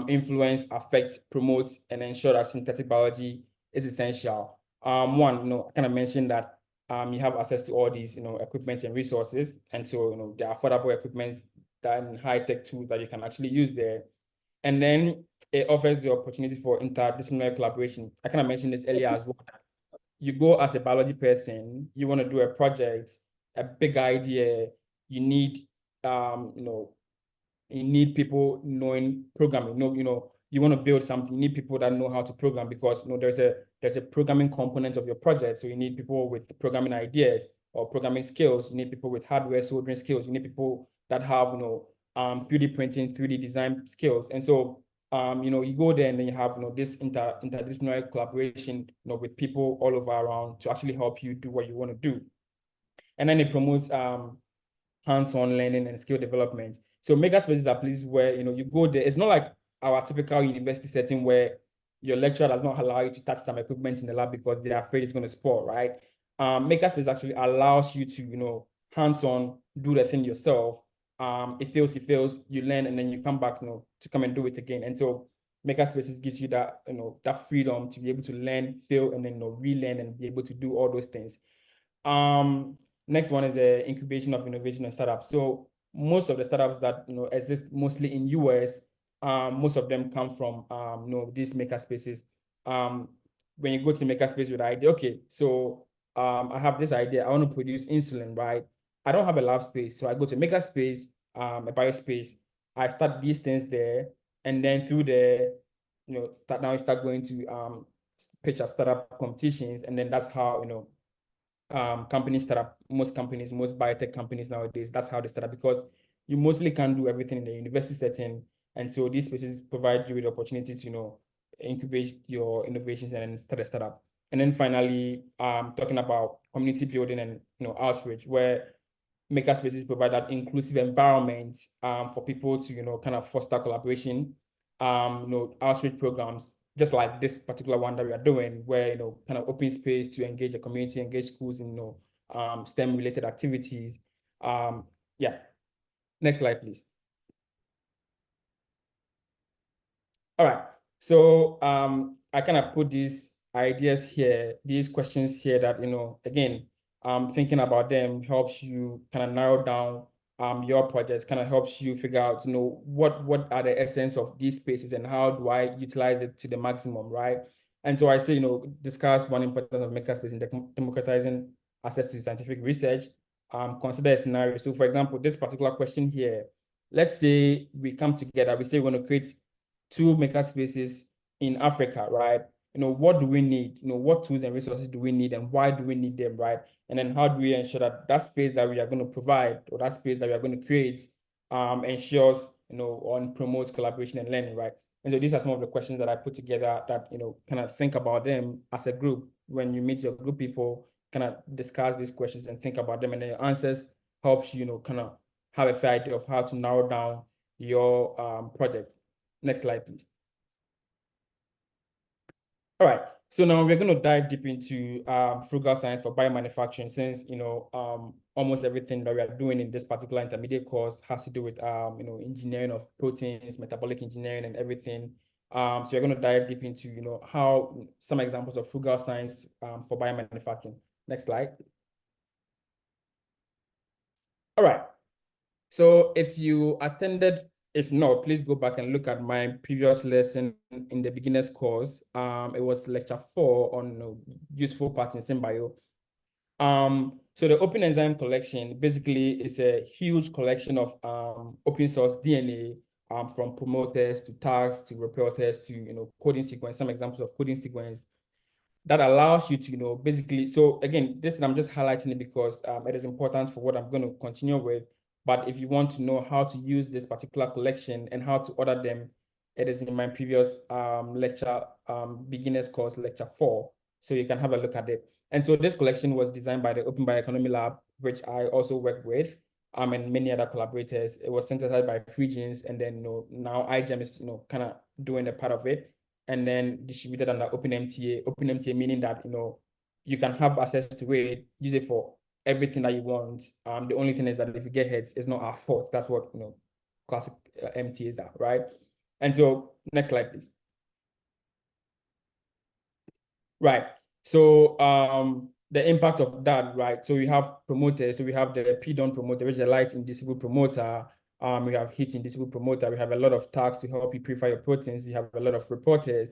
influence, affect, promote, and ensure that synthetic biology is essential? One, I kind of mentioned that you have access to all these, equipment and resources. And so, the affordable equipment and high-tech tools that you can actually use there. And then it offers the opportunity for interdisciplinary collaboration. I kind of mentioned this earlier as well. You go as a biology person, you want to do a project, a big idea, you need, you need people knowing programming. You want to build something, you need people that know how to program, because there's a programming component of your project. So you need people with programming ideas or programming skills. You need people with hardware soldering skills. You need people that have 3D printing, 3D design skills. And so you go there and then you have this interdisciplinary collaboration with people all over around to actually help you do what you want to do. And then it promotes hands-on learning and skill development. So makerspaces are places where you go there. It's not like our typical university setting where your lecturer does not allow you to touch some equipment in the lab because they're afraid it's going to spoil, right? Makerspace actually allows you to hands-on do the thing yourself. It fails, you learn, and then you come back to come and do it again. And so Makerspaces gives you that that freedom to be able to learn, fail, and then relearn and be able to do all those things. Next one is the incubation of innovation and startups. So most of the startups that exist mostly in US, most of them come from these makerspaces. When you go to makerspace with an idea, okay, so I have this idea, I want to produce insulin, right? I don't have a lab space, so I go to makerspace, a biospace. I start these things there, and then through there, you start going to pitch at startup competitions, and then that's how, companies start up. Most biotech companies nowadays, that's how they start up, because you mostly can't do everything in the university setting. And so these spaces provide you with the opportunity to, incubate your innovations and then start a startup. And then finally, talking about community building and, outreach, where Makerspaces provide that inclusive environment for people to, kind of foster collaboration, outreach programs, just like this particular one that we are doing, where, kind of open space to engage the community, engage schools in, STEM related activities. Yeah. Next slide, please. All right. So I kind of put these ideas here, these questions here that, again, thinking about them helps you kind of narrow down your projects, kind of helps you figure out, what are the essence of these spaces and how do I utilize it to the maximum, right? And so I say, discuss one importance of Makerspace in democratizing access to scientific research. Consider a scenario. So for example, this particular question here, let's say we come together, we say we're going to create 2 Makerspaces in Africa, right? What do we need? What tools and resources do we need, and why do we need them, right? And then how do we ensure that that space that we are going to provide, or that space that we are going to create, ensures, and promotes collaboration and learning, right? And so these are some of the questions that I put together that, kind of think about them as a group. When you meet your group people, kind of discuss these questions and think about them, and then your answers helps you, kind of have a fair idea of how to narrow down your project. Next slide, please. All right, so now we're going to dive deep into Frugal Science for biomanufacturing, since, almost everything that we are doing in this particular intermediate course has to do with, engineering of proteins, metabolic engineering, and everything. So we're going to dive deep into, how some examples of Frugal Science for biomanufacturing. Next slide. All right, so if you attended, if not, please go back and look at my previous lesson in the beginner's course. It was lecture 4 on useful parts in SynBio. So the open enzyme collection basically is a huge collection of open source DNA from promoters to tags to reporters to coding sequence, some examples of coding sequence that allows you to basically. So again, this I'm just highlighting it because it is important for what I'm going to continue with. But if you want to know how to use this particular collection and how to order them, it is in my previous lecture, beginners course, lecture 4. So you can have a look at it. And so this collection was designed by the Open Bioeconomy Lab, which I also work with, and many other collaborators. It was synthesized by Freegenes, and then now iGEM is kind of doing a part of it, and then distributed under OpenMTA. OpenMTA meaning that you can have access to it, use it for everything that you want. The only thing is that if you get hits, it's not our fault. That's what classic MTAs are, right? And so next slide, please. Right. So the impact of that, right? So we have promoters. So we have the PDON promoter, which is a light indicible promoter. We have heat indicible promoter. We have a lot of tags to help you purify your proteins. We have a lot of reporters.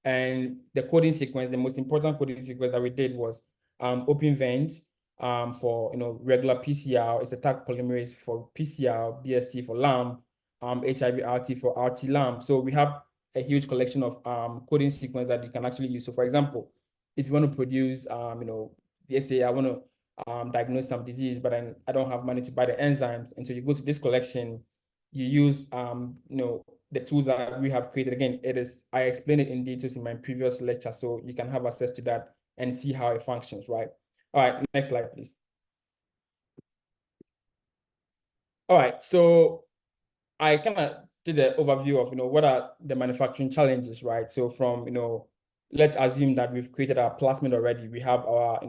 And the coding sequence, the most important coding sequence that we did was OpenVent for regular PCR. It's a tag polymerase for PCR, BST for LAMP, HIV-RT for RT-LAMP. So we have a huge collection of coding sequence that you can actually use. So for example, if you want to produce, let's say I want to diagnose some disease, but I don't have money to buy the enzymes. And so you go to this collection, you use, the tools that we have created. Again, I explained it in details in my previous lecture, so you can have access to that and see how it functions, right? All right, next slide, please. All right, so I kind of did an overview of, what are the manufacturing challenges, right? So from, let's assume that we've created our plasmid already. We have our,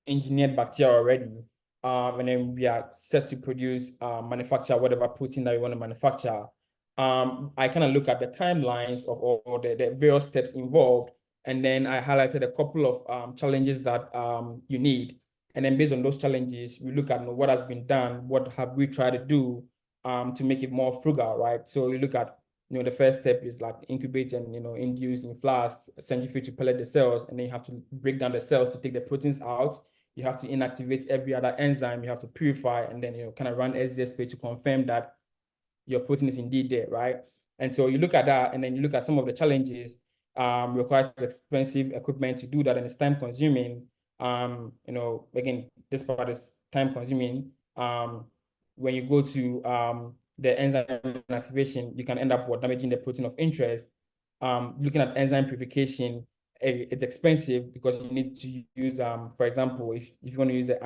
engineered bacteria already. And then we are set to produce, manufacture whatever protein that we want to manufacture. I kind of look at the timelines of all the various steps involved. And then I highlighted a couple of challenges that you need. And then based on those challenges, we look at what has been done, what have we tried to do to make it more frugal, right? So you look at, the first step is like incubate and, induce in flask, centrifuge to pellet the cells, and then you have to break down the cells to take the proteins out. You have to inactivate every other enzyme. You have to purify, and then, kind of run SDSP to confirm that your protein is indeed there, right? And so you look at that, and then you look at some of the challenges. requires expensive equipment to do that, and it's time consuming. You know, again, this part is time consuming. When you go to the enzyme activation, you can end up damaging the protein of interest. Looking at enzyme purification, it's expensive because you need to use, for example, if you want to use the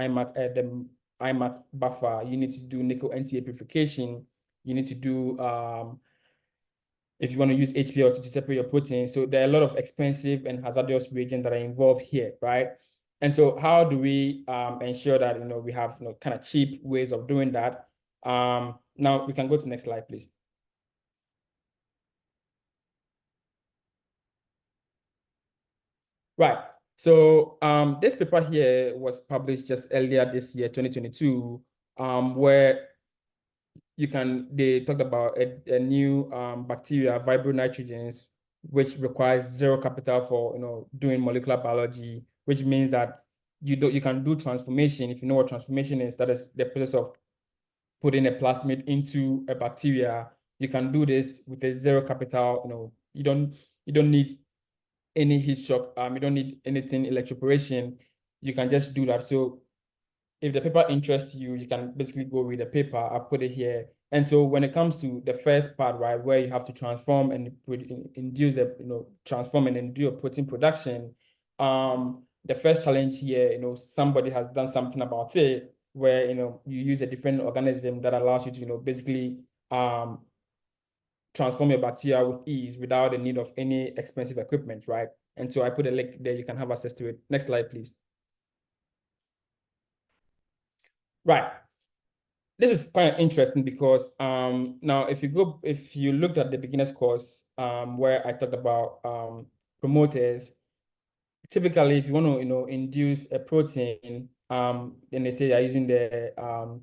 IMAC buffer, you need to do nickel NTA purification. You need to do, if you want to use HPLC to separate your protein. So there are a lot of expensive and hazardous reagents that are involved here, right? And so how do we ensure that, you know, we have, you know, kind of cheap ways of doing that? Now we can go to the next slide, please. Right. So this paper here was published just earlier this year, 2022, where they talked about a new bacteria, nitrogens, which requires zero capital for, you know, doing molecular biology, which means that you can do transformation. If you know what transformation is, that is the process of putting a plasmid into a bacteria. You can do this with a zero capital. You know, you don't need any heat shock. You don't need anything electroporation. You can just do that. So if the paper interests you, you can basically go read the paper. I've put it here. And so when it comes to the first part, right, where you have to transform and induce the, you know, transform and induce a protein production, the first challenge here, you know, somebody has done something about it, where, you know, you use a different organism that allows you to, you know, basically transform your bacteria with ease without the need of any expensive equipment, right? And so I put a link there, you can have access to it. Next slide, please. Right. This is kind of interesting because now if you looked at the beginner's course where I talked about promoters, typically if you want to, you know, induce a protein, then they say they're using the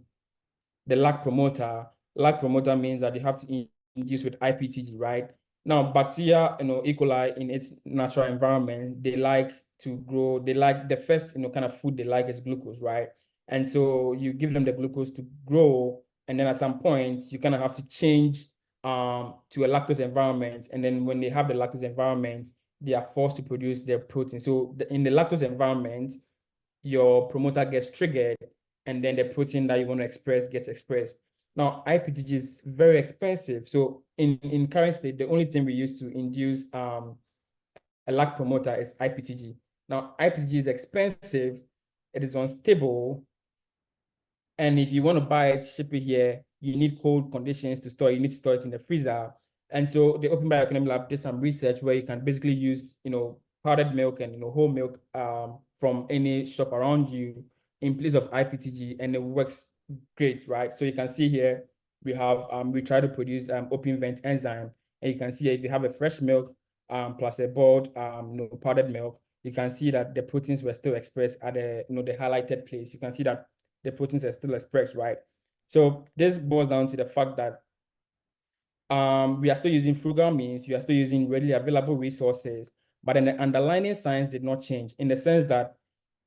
lag promoter. Lag promoter means that you have to induce with IPTG, right? Now, bacteria, you know, E. coli in its natural environment, they like to grow. They like the first, you know, kind of food they like is glucose, right? And so you give them the glucose to grow, and then at some point you kind of have to change to a lactose environment. And then when they have the lactose environment, they are forced to produce their protein. So in the lactose environment, your promoter gets triggered, and then the protein that you want to express gets expressed. Now, IPTG is very expensive. So in current state, the only thing we use to induce a lag promoter is IPTG. Now, IPTG is expensive, it is unstable, and if you want to buy it, ship it here, you need cold conditions to store it. You need to store it in the freezer. And so the Open Bioeconomy Lab did some research where you can basically use, you know, powdered milk and, you know, whole milk from any shop around you in place of IPTG, and it works great, right? So you can see here, we have, we try to produce open vent enzyme, and you can see if you have a fresh milk plus a boiled, you know, powdered milk, you can see that the proteins were still expressed at the, you know, the highlighted place. You can see that the proteins are still expressed, right? So this boils down to the fact that we are still using frugal means, we are still using readily available resources, but then the underlying science did not change, in the sense that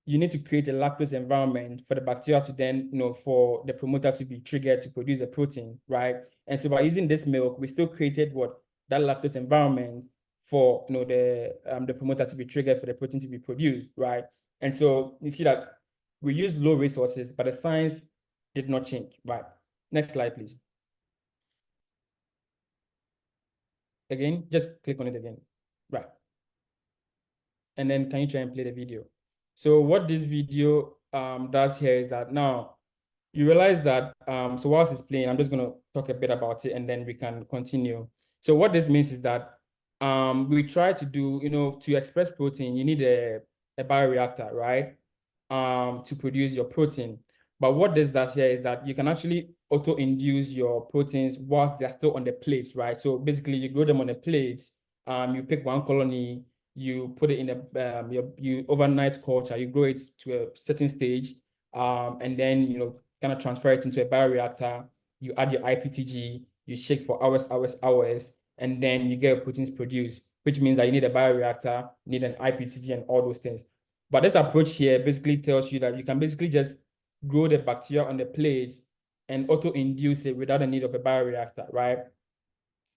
you need to create a lactose environment for the bacteria to then, you know, for the promoter to be triggered to produce a protein, right? And so by using this milk, we still created that lactose environment for, you know, the promoter to be triggered for the protein to be produced, right? And so you see that we use low resources, but the science did not change, right? Next slide, please. Again, just click on it again, right? And then can you try and play the video? So what this video does here is that now you realize that, so whilst it's playing, I'm just gonna talk a bit about it and then we can continue. So what this means is that we try to do, you know, to express protein, you need a bioreactor, right? To produce your protein. But what this does here is that you can actually auto-induce your proteins whilst they're still on the plates, right? So basically you grow them on a plate, you pick one colony, you put it in a you overnight culture, you grow it to a certain stage, and then, you know, kind of transfer it into a bioreactor, you add your IPTG, you shake for hours, and then you get proteins produced, which means that you need a bioreactor, you need an IPTG and all those things. But this approach here basically tells you that you can basically just grow the bacteria on the plate and auto-induce it without the need of a bioreactor, right?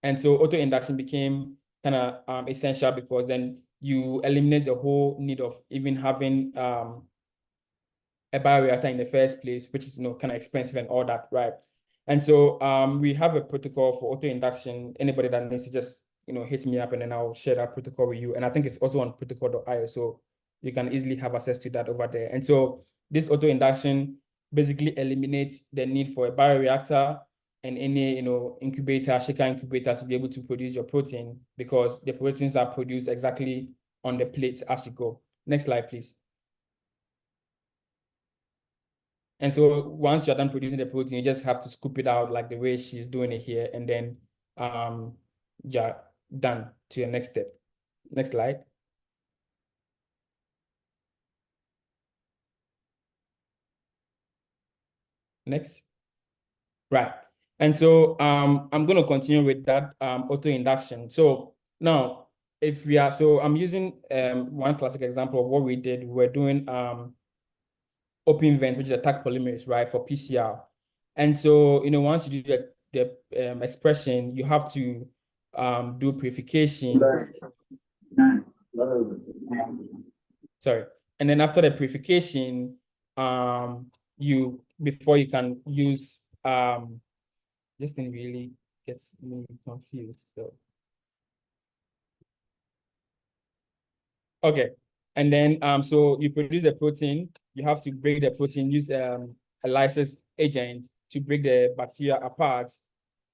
And so auto-induction became kind of essential, because then you eliminate the whole need of even having a bioreactor in the first place, which is, kind of expensive and all that, right? And so we have a protocol for auto induction. Anybody that needs to just, hit me up, and then I'll share that protocol with you. And I think it's also on protocol.io, so you can easily have access to that over there. And so this auto induction basically eliminates the need for a bioreactor and any, incubator, shaker incubator to be able to produce your protein, because the proteins are produced exactly on the plate as you go. Next slide, please. And so once you're done producing the protein, you just have to scoop it out like the way she's doing it here, and then you're done to your next step. Next slide. Next. Right. And so I'm going to continue with that auto induction. So now, I'm using one classic example of what we did. We're doing open vent, which is a Taq polymerase, right, for PCR. And so, once you do the expression, you have to do purification. Sorry. And then after the purification, before you can use, this thing really gets me confused. So, okay. And then, so you produce the protein, you have to break the protein, use a lysis agent to break the bacteria apart,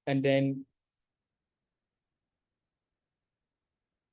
and then,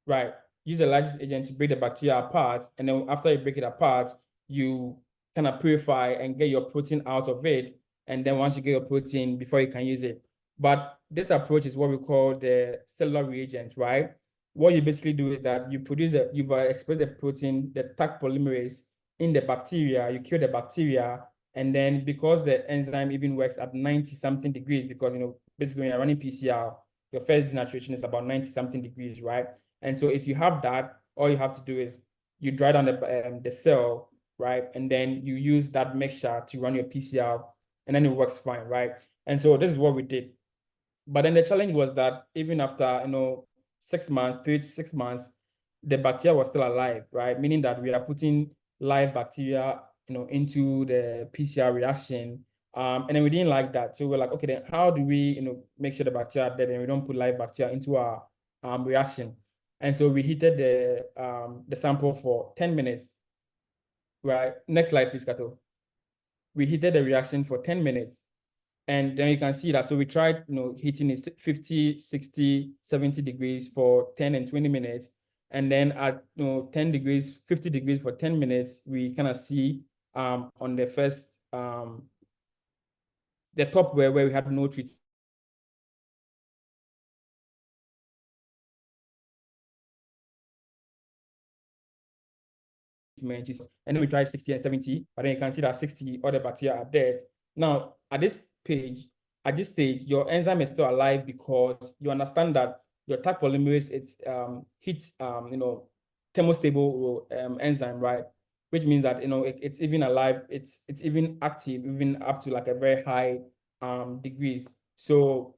right, use a lysis agent to break the bacteria apart, and then after you break it apart, you kind of purify and get your protein out of it, and then once you get your protein, before you can use it. But this approach is what we call the cellular reagent, right? What you basically do is that you've expressed the protein, the Taq polymerase, in the bacteria, you kill the bacteria, and then because the enzyme even works at 90-something degrees, because, basically when you're running PCR, your first denaturation is about 90-something degrees, right? And so if you have that, all you have to do is you dry down the cell, right? And then you use that mixture to run your PCR, and then it works fine, right? And so this is what we did. But then the challenge was that even after, 6 months, 3 to 6 months, the bacteria was still alive, right? Meaning that we are putting live bacteria, into the PCR reaction. And then we didn't like that. So we're like, okay, then how do we, make sure the bacteria are dead and we don't put live bacteria into our reaction? And so we heated the sample for 10 minutes, right? Next slide, please, Kato. We heated the reaction for 10 minutes. And then you can see that. So we tried, heating it 50, 60, 70 degrees for 10 and 20 minutes. And then at 10 degrees, 50 degrees for 10 minutes, we kind of see on the first, the top where we had no treatment. And then we tried 60 and 70, but then you can see that 60 other bacteria are dead. Now, at this stage, your enzyme is still alive because you understand that your Taq polymerase, it's heat, thermostable enzyme, right? Which means that, it's even alive, it's even active, even up to like a very high degrees. So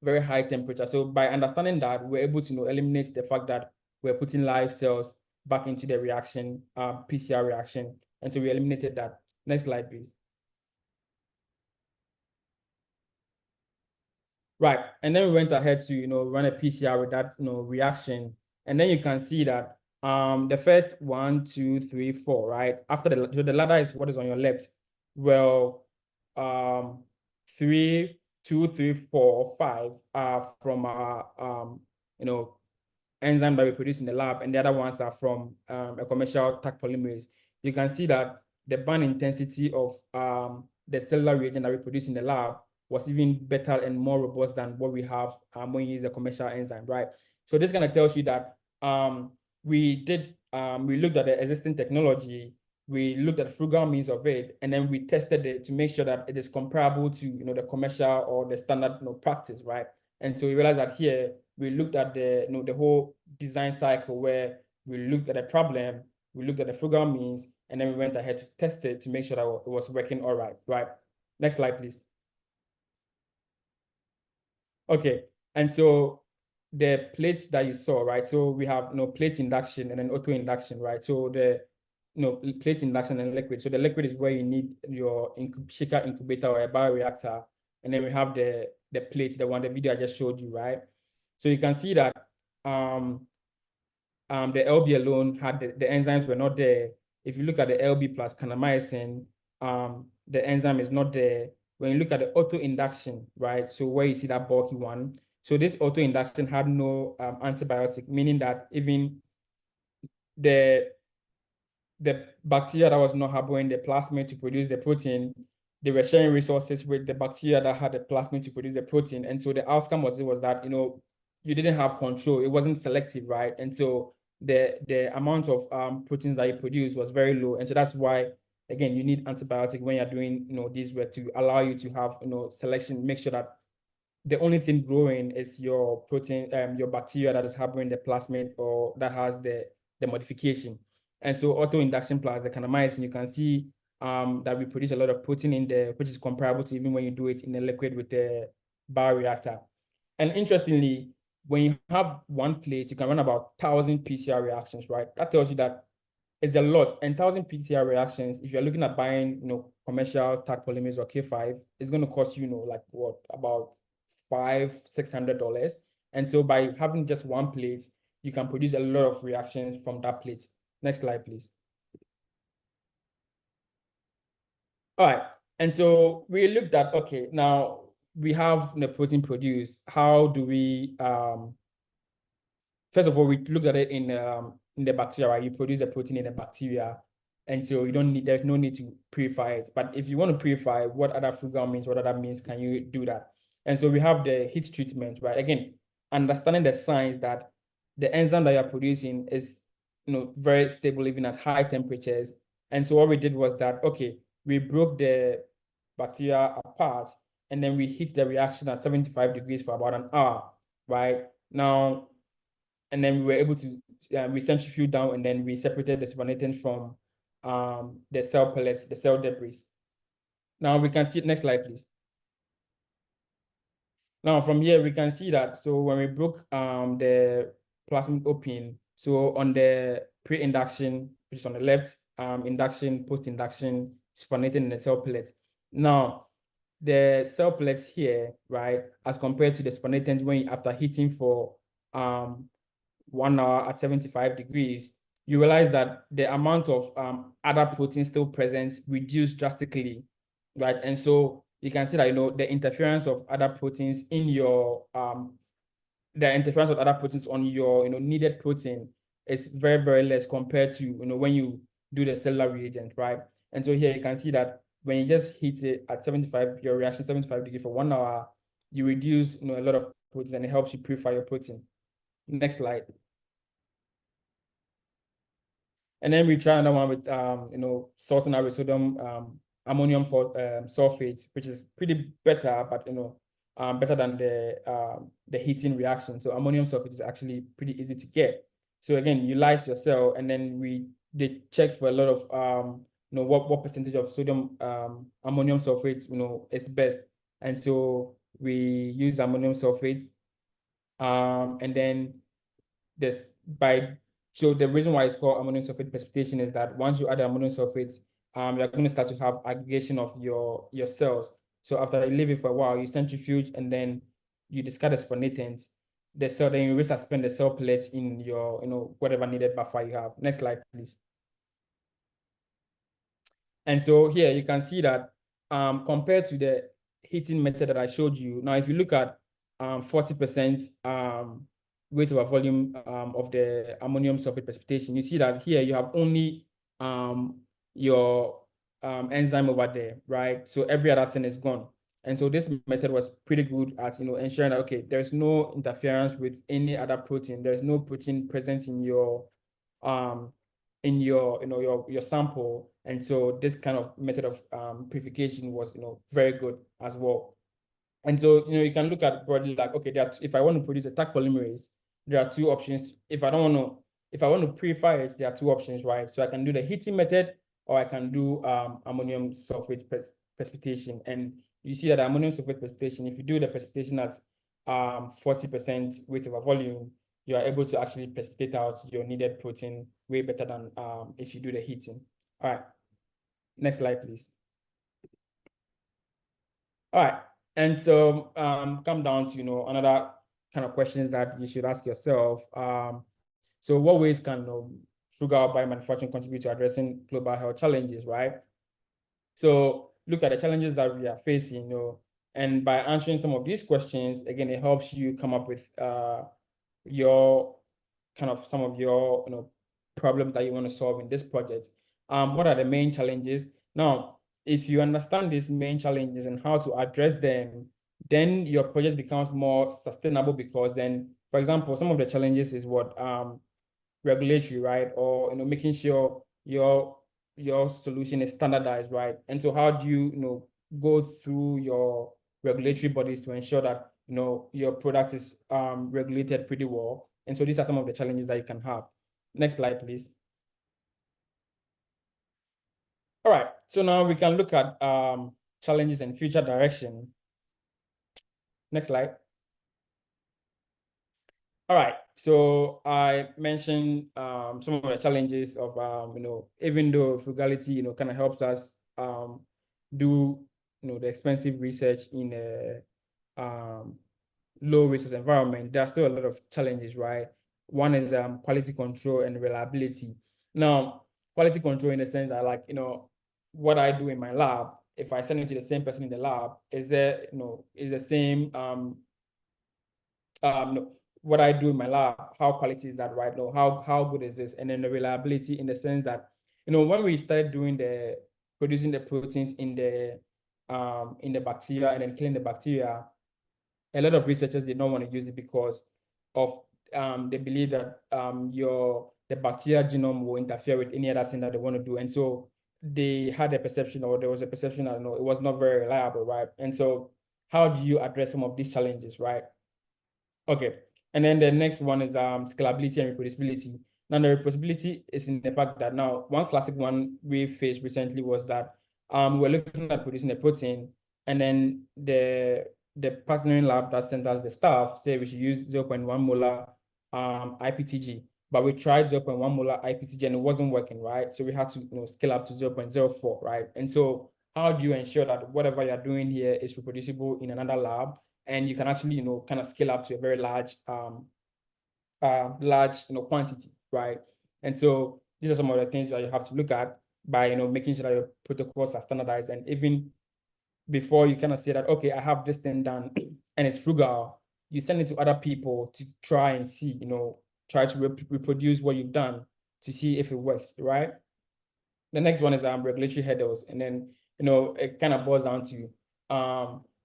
very high temperature. So by understanding that, we're able to eliminate the fact that we're putting live cells back into the reaction, PCR reaction. And so we eliminated that. Next slide, please. Right. And then we went ahead to, run a PCR with that, reaction. And then you can see that the first 1, 2, 3, 4, right? After the ladder is what is on your left. Well, 3, 2, 3, 4, 5 are from our, enzyme that we produce in the lab, and the other ones are from a commercial Taq polymerase. You can see that the band intensity of the cellular reagent that we produce in the lab was even better and more robust than what we have when you use the commercial enzyme, right? So this kind of tells you that we looked at the existing technology, we looked at the frugal means of it, and then we tested it to make sure that it is comparable to the commercial or the standard practice, right? And so we realized that here we looked at the whole design cycle where we looked at the problem, we looked at the frugal means, and then we went ahead to test it to make sure that it was working all right, right? Next slide, please. Okay, and so the plates that you saw, right? So we have plate induction and then auto induction, right? So the plate induction and liquid. So the liquid is where you need your shaker incubator or a bioreactor, and then we have the plate, the video I just showed you, right? So you can see that the LB alone had the enzymes were not there. If you look at the LB plus kanamycin, the enzyme is not there. When you look at the auto induction, right? So where you see that bulky one, so this auto induction had no antibiotic, meaning that even the bacteria that was not harboring the plasmid to produce the protein, they were sharing resources with the bacteria that had the plasmid to produce the protein. And so the outcome was that, you didn't have control. It wasn't selective, right? And so the amount of proteins that you produce was very low. And so that's why, again, you need antibiotic when you're doing, these work to allow you to have, selection, make sure that the only thing growing is your protein, your bacteria that is harboring the plasmid or that has the modification. And so auto-induction plus the kanamycin, you can see that we produce a lot of protein in there, which is comparable to even when you do it in a liquid with the bioreactor. And interestingly, when you have one plate, you can run about 1,000 PCR reactions, right? That tells you that it's a lot. And 1,000 PCR reactions, if you're looking at buying, commercial Taq polymers or K5, it's going to cost you, like what, about $500-$600. And so by having just one plate, you can produce a lot of reactions from that plate. Next slide, please. All right. And so we looked at, okay, now we have the protein produced. How do we, first of all, we looked at it in the bacteria, right? You produce the protein in the bacteria. And so there's no need to purify it. But if you want to purify, what other frugal means, what other means can you do that? And so we have the heat treatment, right? Again, understanding the science that the enzyme that you're producing is, very stable even at high temperatures. And so what we did was that, okay, we broke the bacteria apart and then we heat the reaction at 75 degrees for about an hour, right? Now, and then we were able to, we centrifuge down and then we separated the supernatant from the cell pellets, the cell debris. Now we can see, next slide, please. Now from here, we can see that, so when we broke the plasmid open, so on the pre-induction, which is on the left, induction, post-induction, supernatant in the cell pellet. Now, the cell pellets here, right, as compared to the supernatant when after heating for 1 hour at 75 degrees, you realize that the amount of other proteins still present reduced drastically, right? And so you can see that, the interference of other proteins in your, the interference of other proteins on your, needed protein is very, very less compared to, when you do the cellular reagent, right? And so here you can see that when you just heat it at 75, your reaction 75 degrees for 1 hour, you reduce, a lot of protein and it helps you purify your protein. Next slide. And then we try another one with, salt and with sodium ammonium sulfate, which is pretty better, but, better than the heating reaction. So ammonium sulfate is actually pretty easy to get. So again, you lyse your cell, and then they check for a lot of, what percentage of sodium ammonium sulfate, is best. And so we use ammonium sulfate, and then so the reason why it's called ammonium sulfate precipitation is that once you add ammonium sulfate, you're going to start to have aggregation of your cells. So after you leave it for a while, you centrifuge and then you discard the supernatant. Then you resuspend the cell pellets in your, whatever needed buffer you have. Next slide, please. And so here you can see that compared to the heating method that I showed you, now if you look at 40% weight over volume of the ammonium sulfate precipitation, you see that here you have only your enzyme over there, right? So every other thing is gone. And so this method was pretty good at, ensuring that, okay, there's no interference with any other protein. There's no protein present in your your sample. And so this kind of method of purification was, very good as well. And so, you can look at broadly like, okay, if I want to produce a Taq polymerase, there are two options. If I want to purify it, there are two options, right? So I can do the heating method, or I can do ammonium sulfate precipitation. And you see that ammonium sulfate precipitation, if you do the precipitation at 40% weight over volume, you are able to actually precipitate out your needed protein way better than if you do the heating. All right, next slide, please. All right, and so come down to, another kind of questions that you should ask yourself. So what ways can frugal biomanufacturing contribute to addressing global health challenges, right? So look at the challenges that we are facing, and by answering some of these questions, again, it helps you come up with your some of your problems that you want to solve in this project. What are the main challenges? Now, if you understand these main challenges and how to address them, then your project becomes more sustainable, because then, for example, some of the challenges is what regulatory, right? Or making sure your solution is standardized, right? And so how do you go through your regulatory bodies to ensure that your product is regulated pretty well? And so these are some of the challenges that you can have. Next slide, please. All right, so now we can look at challenges and future direction. Next slide. All right, so I mentioned some of the challenges of even though frugality kind of helps us do the expensive research in a low resource environment, there are still a lot of challenges, right? One is quality control and reliability. Now, quality control in the sense that, like, what I do in my lab, if I send it to the same person in the lab, is there is the same what I do in my lab, how quality is that, right? How good is this? And then the reliability in the sense that, when we started doing producing the proteins in the bacteria and then killing the bacteria, a lot of researchers did not want to use it because of they believe that the bacteria genome will interfere with any other thing that they want to do. And so they had a perception, or there was a perception that it was not very reliable, right? And so how do you address some of these challenges, right? Okay. And then the next one is scalability and reproducibility. Now, the reproducibility is in the fact that now one classic one we faced recently was that we're looking at producing a protein, and then the partnering lab that sent us the stuff say we should use 0.1 molar IPTG, but we tried 0.1 molar IPTG and it wasn't working, right? So we had to scale up to 0.04, right? And so how do you ensure that whatever you're doing here is reproducible in another lab, and you can actually kind of scale up to a very large quantity, right? And so these are some of the things that you have to look at by making sure that your protocols are standardized. And even before you kind of say that, okay, I have this thing done and it's frugal, you send it to other people to try and see, try to reproduce what you've done to see if it works, right? The next one is regulatory hurdles. And then it kind of boils down to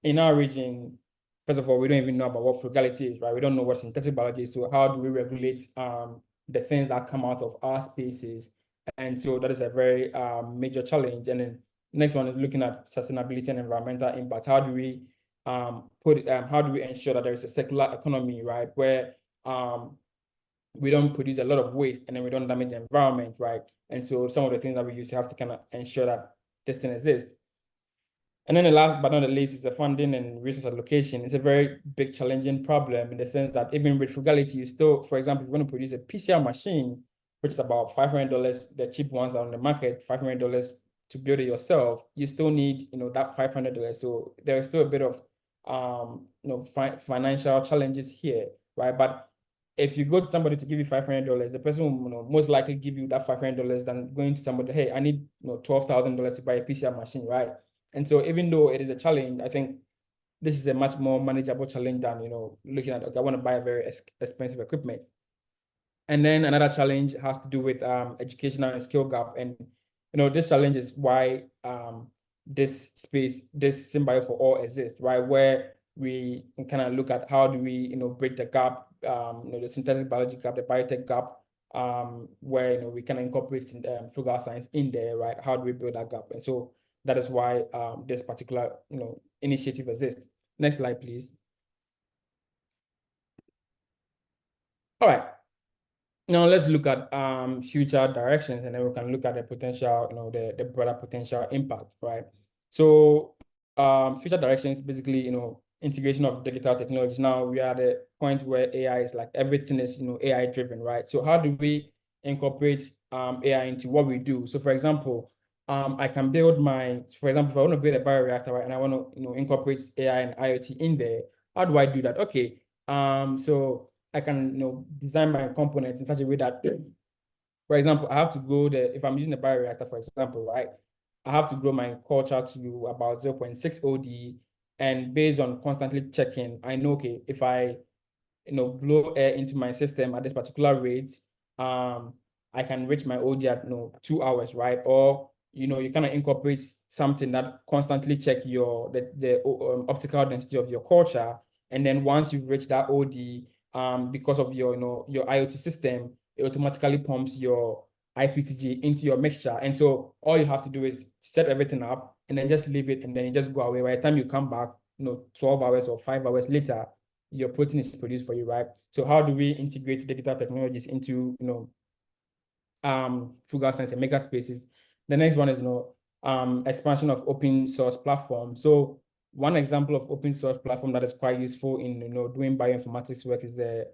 in our region, first of all, we don't even know about what frugality is, right? We don't know what synthetic biology is. So how do we regulate the things that come out of our spaces? And so that is a very major challenge. And then next one is looking at sustainability and environmental impact. How do we how do we ensure that there is a circular economy, right? Where we don't produce a lot of waste and then we don't damage the environment, right? And so some of the things that we use to have to kind of ensure that this thing exists. And then the last but not the least is the funding and resource allocation. It's a very big challenging problem in the sense that even with frugality, you still, for example, if you want to produce a PCR machine, which is about $500, the cheap ones are on the market, $500 to build it yourself, you still need, that $500. So there is still a bit of, financial challenges here, right? But if you go to somebody to give you $500, the person will most likely give you that $500 than going to somebody, hey, I need $12,000 to buy a PCR machine, right? And so even though it is a challenge, I think this is a much more manageable challenge than, looking at, okay, I want to buy a very expensive equipment. And then another challenge has to do with educational and skill gap. And, this challenge is why this SynBio4All exists, right? Where we can kind of look at how do we, bridge the gap, the synthetic biology gap, the biotech gap, where, we can incorporate Frugal Science in there, right? How do we build that gap? And so that is why this particular, initiative exists. Next slide, please. All right. Now let's look at future directions, and then we can look at the potential, the broader potential impact, right? So future directions basically, integration of digital technologies. Now we are at the point where AI is like everything is, AI driven, right? So how do we incorporate AI into what we do? So for example, I can build for example, if I want to build a bioreactor, right, and I want to, incorporate AI and IoT in there, how do I do that? Okay, so I can, design my components in such a way that, for example, I have to grow if I'm using a bioreactor, for example, right, I have to grow my culture to about 0.6 OD, and based on constantly checking, I know, okay, if I blow air into my system at this particular rate, I can reach my OD at 2 hours, right? Or you kind of incorporate something that constantly check the optical density of your culture, and then once you've reached that OD, because of your your IoT system, it automatically pumps your IPTG into your mixture, and so all you have to do is set everything up and then just leave it, and then you just go away. By the time you come back, 12 hours or 5 hours later, your protein is produced for you, right? So how do we integrate digital technologies into, Frugal Science and Makerspaces? The next one is, expansion of open source platform. So one example of open source platform that is quite useful in, doing bioinformatics work is the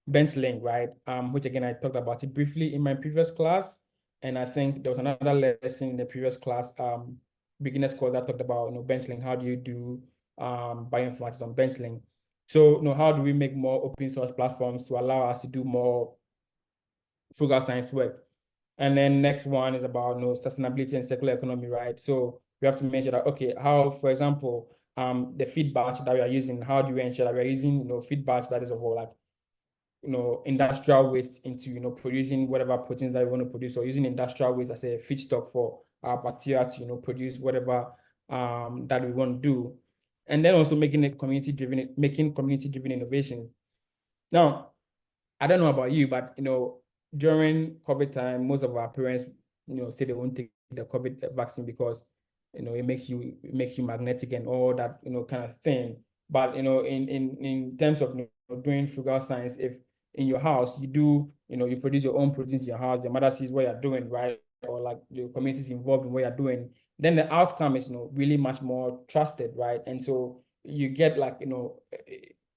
BenchLink, right? Which again, I talked about it briefly in my previous class. And I think there was another lesson in the previous class, beginners course, that talked about, BenchLink. How do you do bioinformatics on BenchLink? So, how do we make more open source platforms to allow us to do more frugal science work? And then next one is about, sustainability and circular economy, right? So we have to measure that, okay, how, for example, the feed batch that we are using, how do we ensure that we are using, feed batch that is of all, like, industrial waste into, producing whatever proteins that we want to produce, or using industrial waste as a feedstock for our bacteria to, produce whatever that we want to do. And then also making community-driven innovation. Now, I don't know about you, but, during COVID time, most of our parents, say they won't take the COVID vaccine because, it makes you magnetic and all that, kind of thing. But, in terms of, doing frugal science, if in your house you do, you produce your own proteins in your house, your mother sees what you're doing, right? Or like the community is involved in what you're doing, then the outcome is, really much more trusted, right? And so you get like,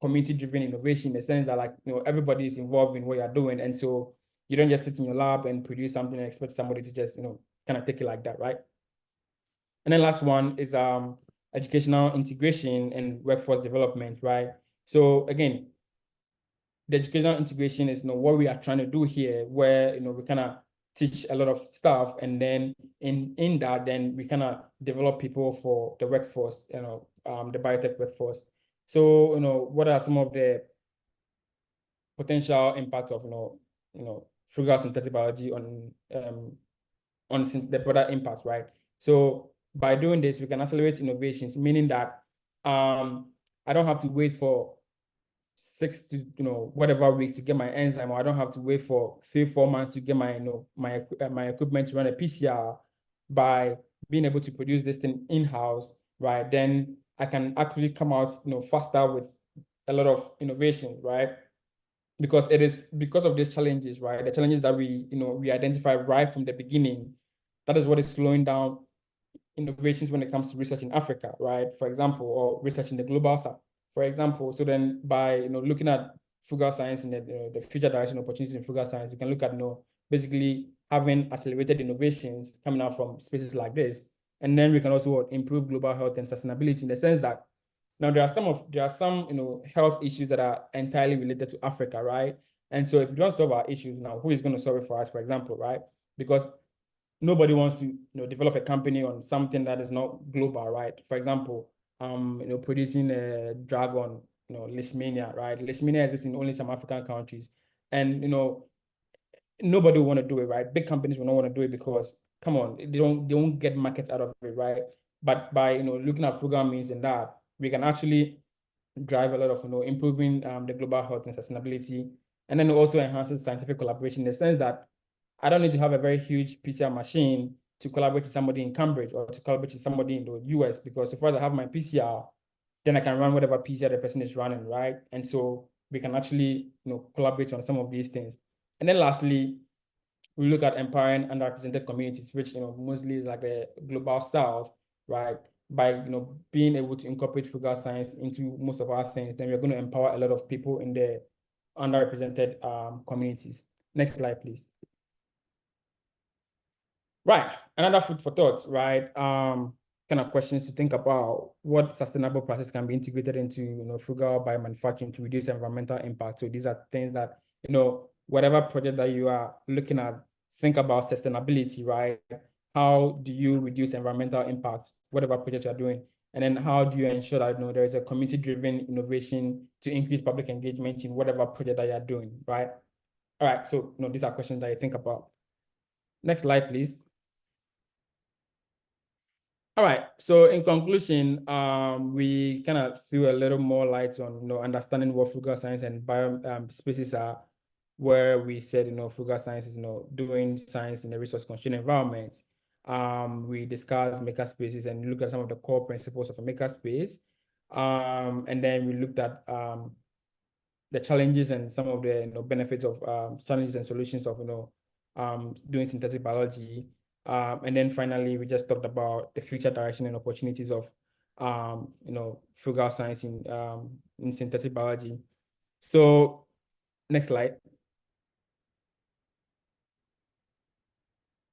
community-driven innovation in the sense that, like, everybody is involved in what you're doing. And so you don't just sit in your lab and produce something and expect somebody to just, kind of take it like that, right? And then last one is educational integration and workforce development, right? So again, the educational integration is, what we are trying to do here, where, we kind of teach a lot of stuff, and then in that, then we kind of develop people for the workforce, the biotech workforce. So, what are some of the potential impacts of, frugal synthetic biology on the broader impact, right? So by doing this, we can accelerate innovations, meaning that I don't have to wait for 6 to whatever weeks to get my enzyme, or I don't have to wait for 3-4 months to get my my equipment to run a PCR. By being able to produce this thing in-house, right, then I can actually come out faster with a lot of innovation, right? Because it is because of these challenges, right? The challenges that we identify right from the beginning, that is what is slowing down innovations when it comes to research in Africa, right? For example, or research in the global south, for example. So then by looking at frugal science and the future direction opportunities in frugal science, you can look at basically having accelerated innovations coming out from spaces like this. And then we can also improve global health and sustainability in the sense that now there are some health issues that are entirely related to Africa, right? And so if we don't solve our issues now, who is going to solve it for us, for example, right? Because nobody wants to develop a company on something that is not global, right? For example, producing a drug on leishmania, right? Leishmania exists in only some African countries, and nobody will want to do it, right? Big companies will not want to do it because, come on, they won't get markets out of it, right? But by looking at frugal means in that, we can actually drive a lot of improving the global health and sustainability, and then also enhances scientific collaboration in the sense that I don't need to have a very huge PCR machine to collaborate with somebody in Cambridge or to collaborate with somebody in the US, because if I have my PCR, then I can run whatever PCR the person is running, right? And so we can actually collaborate on some of these things. And then lastly, we look at empowering underrepresented communities, which mostly is like the global south, right? by being able to incorporate frugal science into most of our things, then we're going to empower a lot of people in the underrepresented communities. Next slide, please. Right, another food for thought, right? Kind of questions to think about: what sustainable practices can be integrated into frugal biomanufacturing to reduce environmental impact? So these are things that whatever project that you are looking at, think about sustainability, right? How do you reduce environmental impact, whatever project you're doing? And then how do you ensure that there is a community-driven innovation to increase public engagement in whatever project that you're doing, right? All right, so these are questions that you think about. Next slide, please. All right, so in conclusion, we kind of threw a little more light on understanding what frugal science and biospaces are, where we said frugal science is doing science in a resource-constrained environment. We discussed makerspaces and looked at some of the core principles of a makerspace, and then we looked at the challenges and some of the benefits of challenges and solutions of doing synthetic biology. And then finally, we just talked about the future direction and opportunities of frugal science in synthetic biology. So next slide.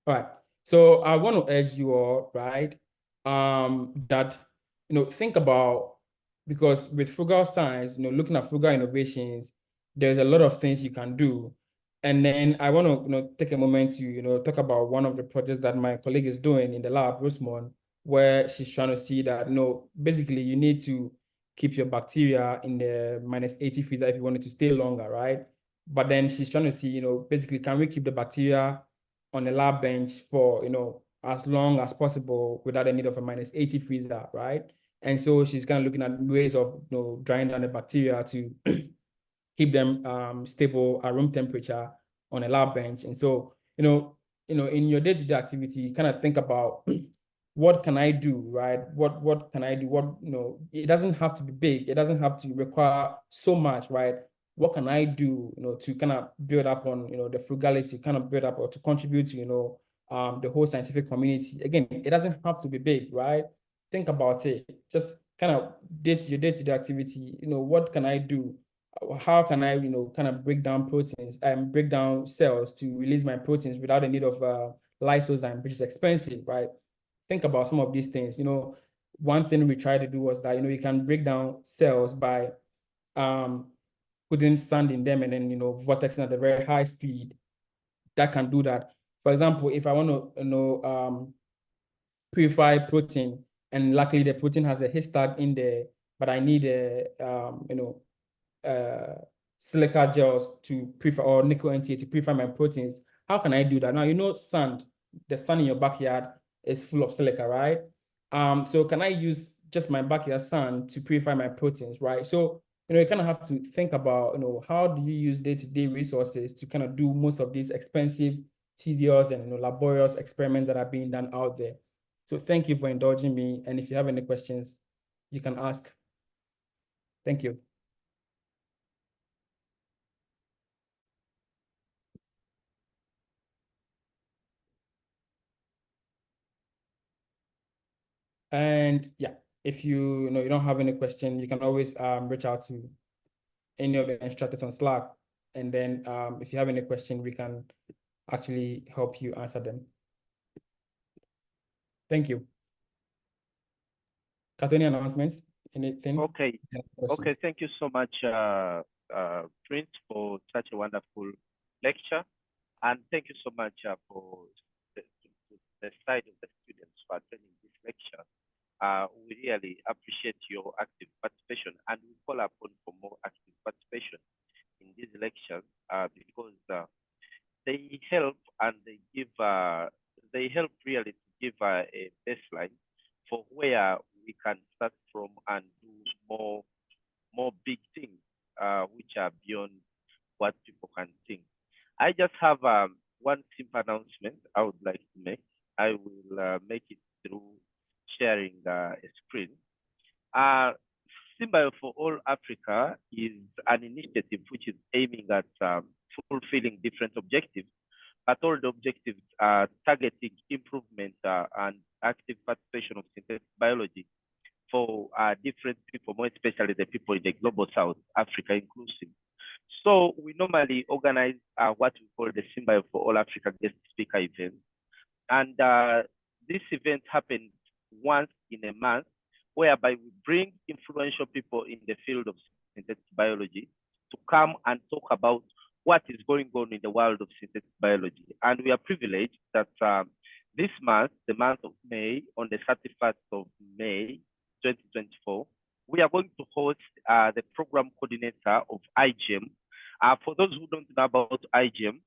All right. So I want to urge you all, right, that think about, because with frugal science, looking at frugal innovations, there's a lot of things you can do. And then I want to take a moment to talk about one of the projects that my colleague is doing in the lab, Rosemond, where she's trying to see that basically you need to keep your bacteria in the -80 freezer if you want it to stay longer, right? But then she's trying to see, basically, can we keep the bacteria on a lab bench for as long as possible without the need of a -80 freezer, right? And so she's kind of looking at ways of drying down the bacteria to keep them stable at room temperature on a lab bench. And so in your day-to-day activity, you kind of think about what can I do, right? What can I do? What it doesn't have to be big. It doesn't have to require so much, right? What can I do, to kind of build up on, the frugality, kind of build up or to contribute to, the whole scientific community? Again, it doesn't have to be big, right? Think about it. Just kind of your day-to-day activity. What can I do? How can I, kind of break down proteins and break down cells to release my proteins without the need of lysozyme, which is expensive, right? Think about some of these things. One thing we tried to do was that, you can break down cells by putting sand in them and then, vortexing at a very high speed. That can do that. For example, if I want to, purify protein, and luckily the protein has a histag in there, but I need silica gels to purify, or nickel NTA to purify my proteins. How can I do that? Now, sand, the sand in your backyard is full of silica, right? So can I use just my backyard sand to purify my proteins, right? So, you kind of have to think about, how do you use day-to-day resources to kind of do most of these expensive, tedious, and laborious experiments that are being done out there. So thank you for indulging me. And if you have any questions, you can ask. Thank you. And yeah, if you don't have any question, you can always reach out to any of the instructors on Slack. And then if you have any question, we can actually help you answer them. Thank you. Kato, any announcements? Anything? Okay. Okay. Thank you so much, Prince, for such a wonderful lecture. And thank you so much for the side of the students for attending this lecture. We really appreciate your active participation, and we call upon for more active participation in these lectures because they help, and they help really to give a baseline for where we can start from and do more big things which are beyond what people can think. I just have one simple announcement I would like to make. I will make it through sharing a screen. SynBio4All Africa is an initiative which is aiming at fulfilling different objectives but all the objectives are targeting improvement and active participation of synthetic biology for different people, more especially the people in the global South, Africa inclusive. So we normally organize what we call the SynBio4All Africa guest speaker event. And this event happens once in a month, whereby we bring influential people in the field of synthetic biology to come and talk about what is going on in the world of synthetic biology. And we are privileged that this month, the month of May, on the 31st of May, 2024, we are going to host the program coordinator of IGEM. For those who don't know about IGEM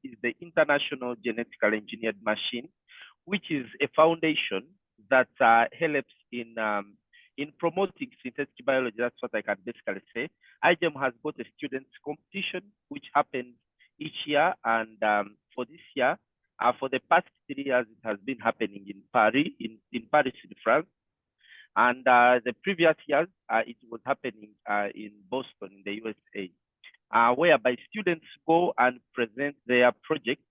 is the International Genetically Engineered Machine, which is a foundation that helps in promoting synthetic biology. That's what I can basically say. IGEM has got a students competition, which happens each year. And for this year, for the past 3 years, it has been happening in Paris, in Paris, in France. And the previous years, it was happening in Boston, in the USA, whereby students go and present their project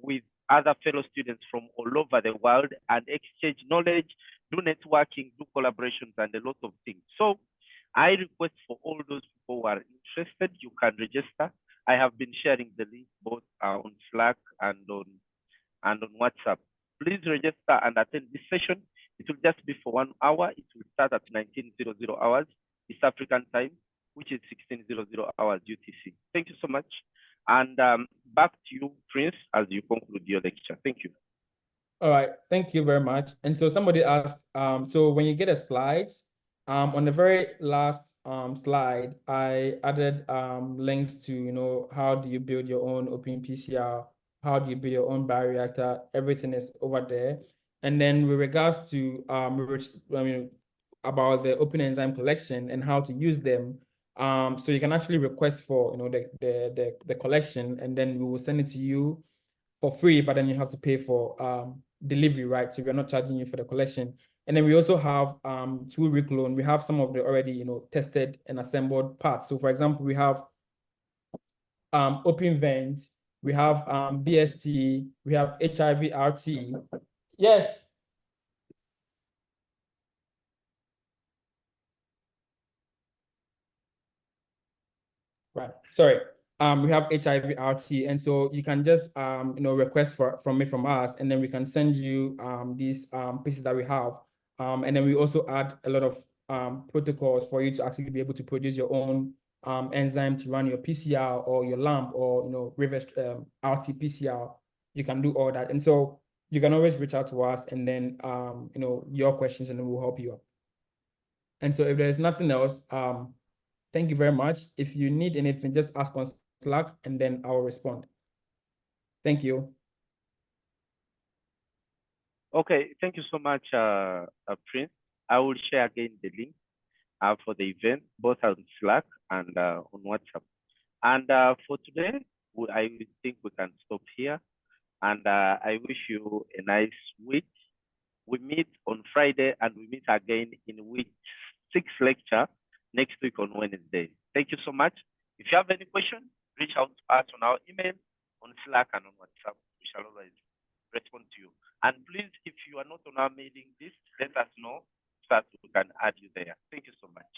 with other fellow students from all over the world and exchange knowledge, do networking, do collaborations, and a lot of things. So I request for all those people who are interested, you can register. I have been sharing the link both on Slack and on WhatsApp. Please register and attend this session. It will just be for 1 hour. It will start at 19:00 hours East African time, which is 16:00 hours UTC. Thank you so much. And back to you, Prince, as you conclude your lecture. Thank you. All right, thank you very much. And so somebody asked, so when you get the slides, on the very last slide, I added links to, you know, how do you build your own open PCR, how do you build your own bioreactor, everything is over there. And then with regards to about the open enzyme collection and how to use them, so you can actually request for, you know, the collection, and then we will send it to you for free, but then you have to pay for delivery, right? So we're not charging you for the collection. And then we also have 2-week loan. We have some of the already, you know, tested and assembled parts. So for example, we have open vent, we have BST, we have HIV-RT. Yes. Right. Sorry. We have HIV-RT, and so you can just you know, request from us, and then we can send you these pieces that we have, and then we also add a lot of protocols for you to actually be able to produce your own enzyme to run your PCR or your LAMP or, you know, reverse RT-PCR. You can do all that, and so you can always reach out to us, and then you know, your questions, and then we'll help you out. And so if there's nothing else, thank you very much. If you need anything, just ask on Slack, and then I will respond. Thank you. Okay, thank you so much, Prince. I will share again the link for the event, both on Slack and on WhatsApp. And for today, I think we can stop here. And I wish you a nice week. We meet on Friday, and we meet again in week 6 lecture next week on Wednesday. Thank you so much. If you have any questions, reach out to us on our email, on Slack, and on WhatsApp. We shall always respond to you. And please, if you are not on our mailing list, let us know so that we can add you there. Thank you so much.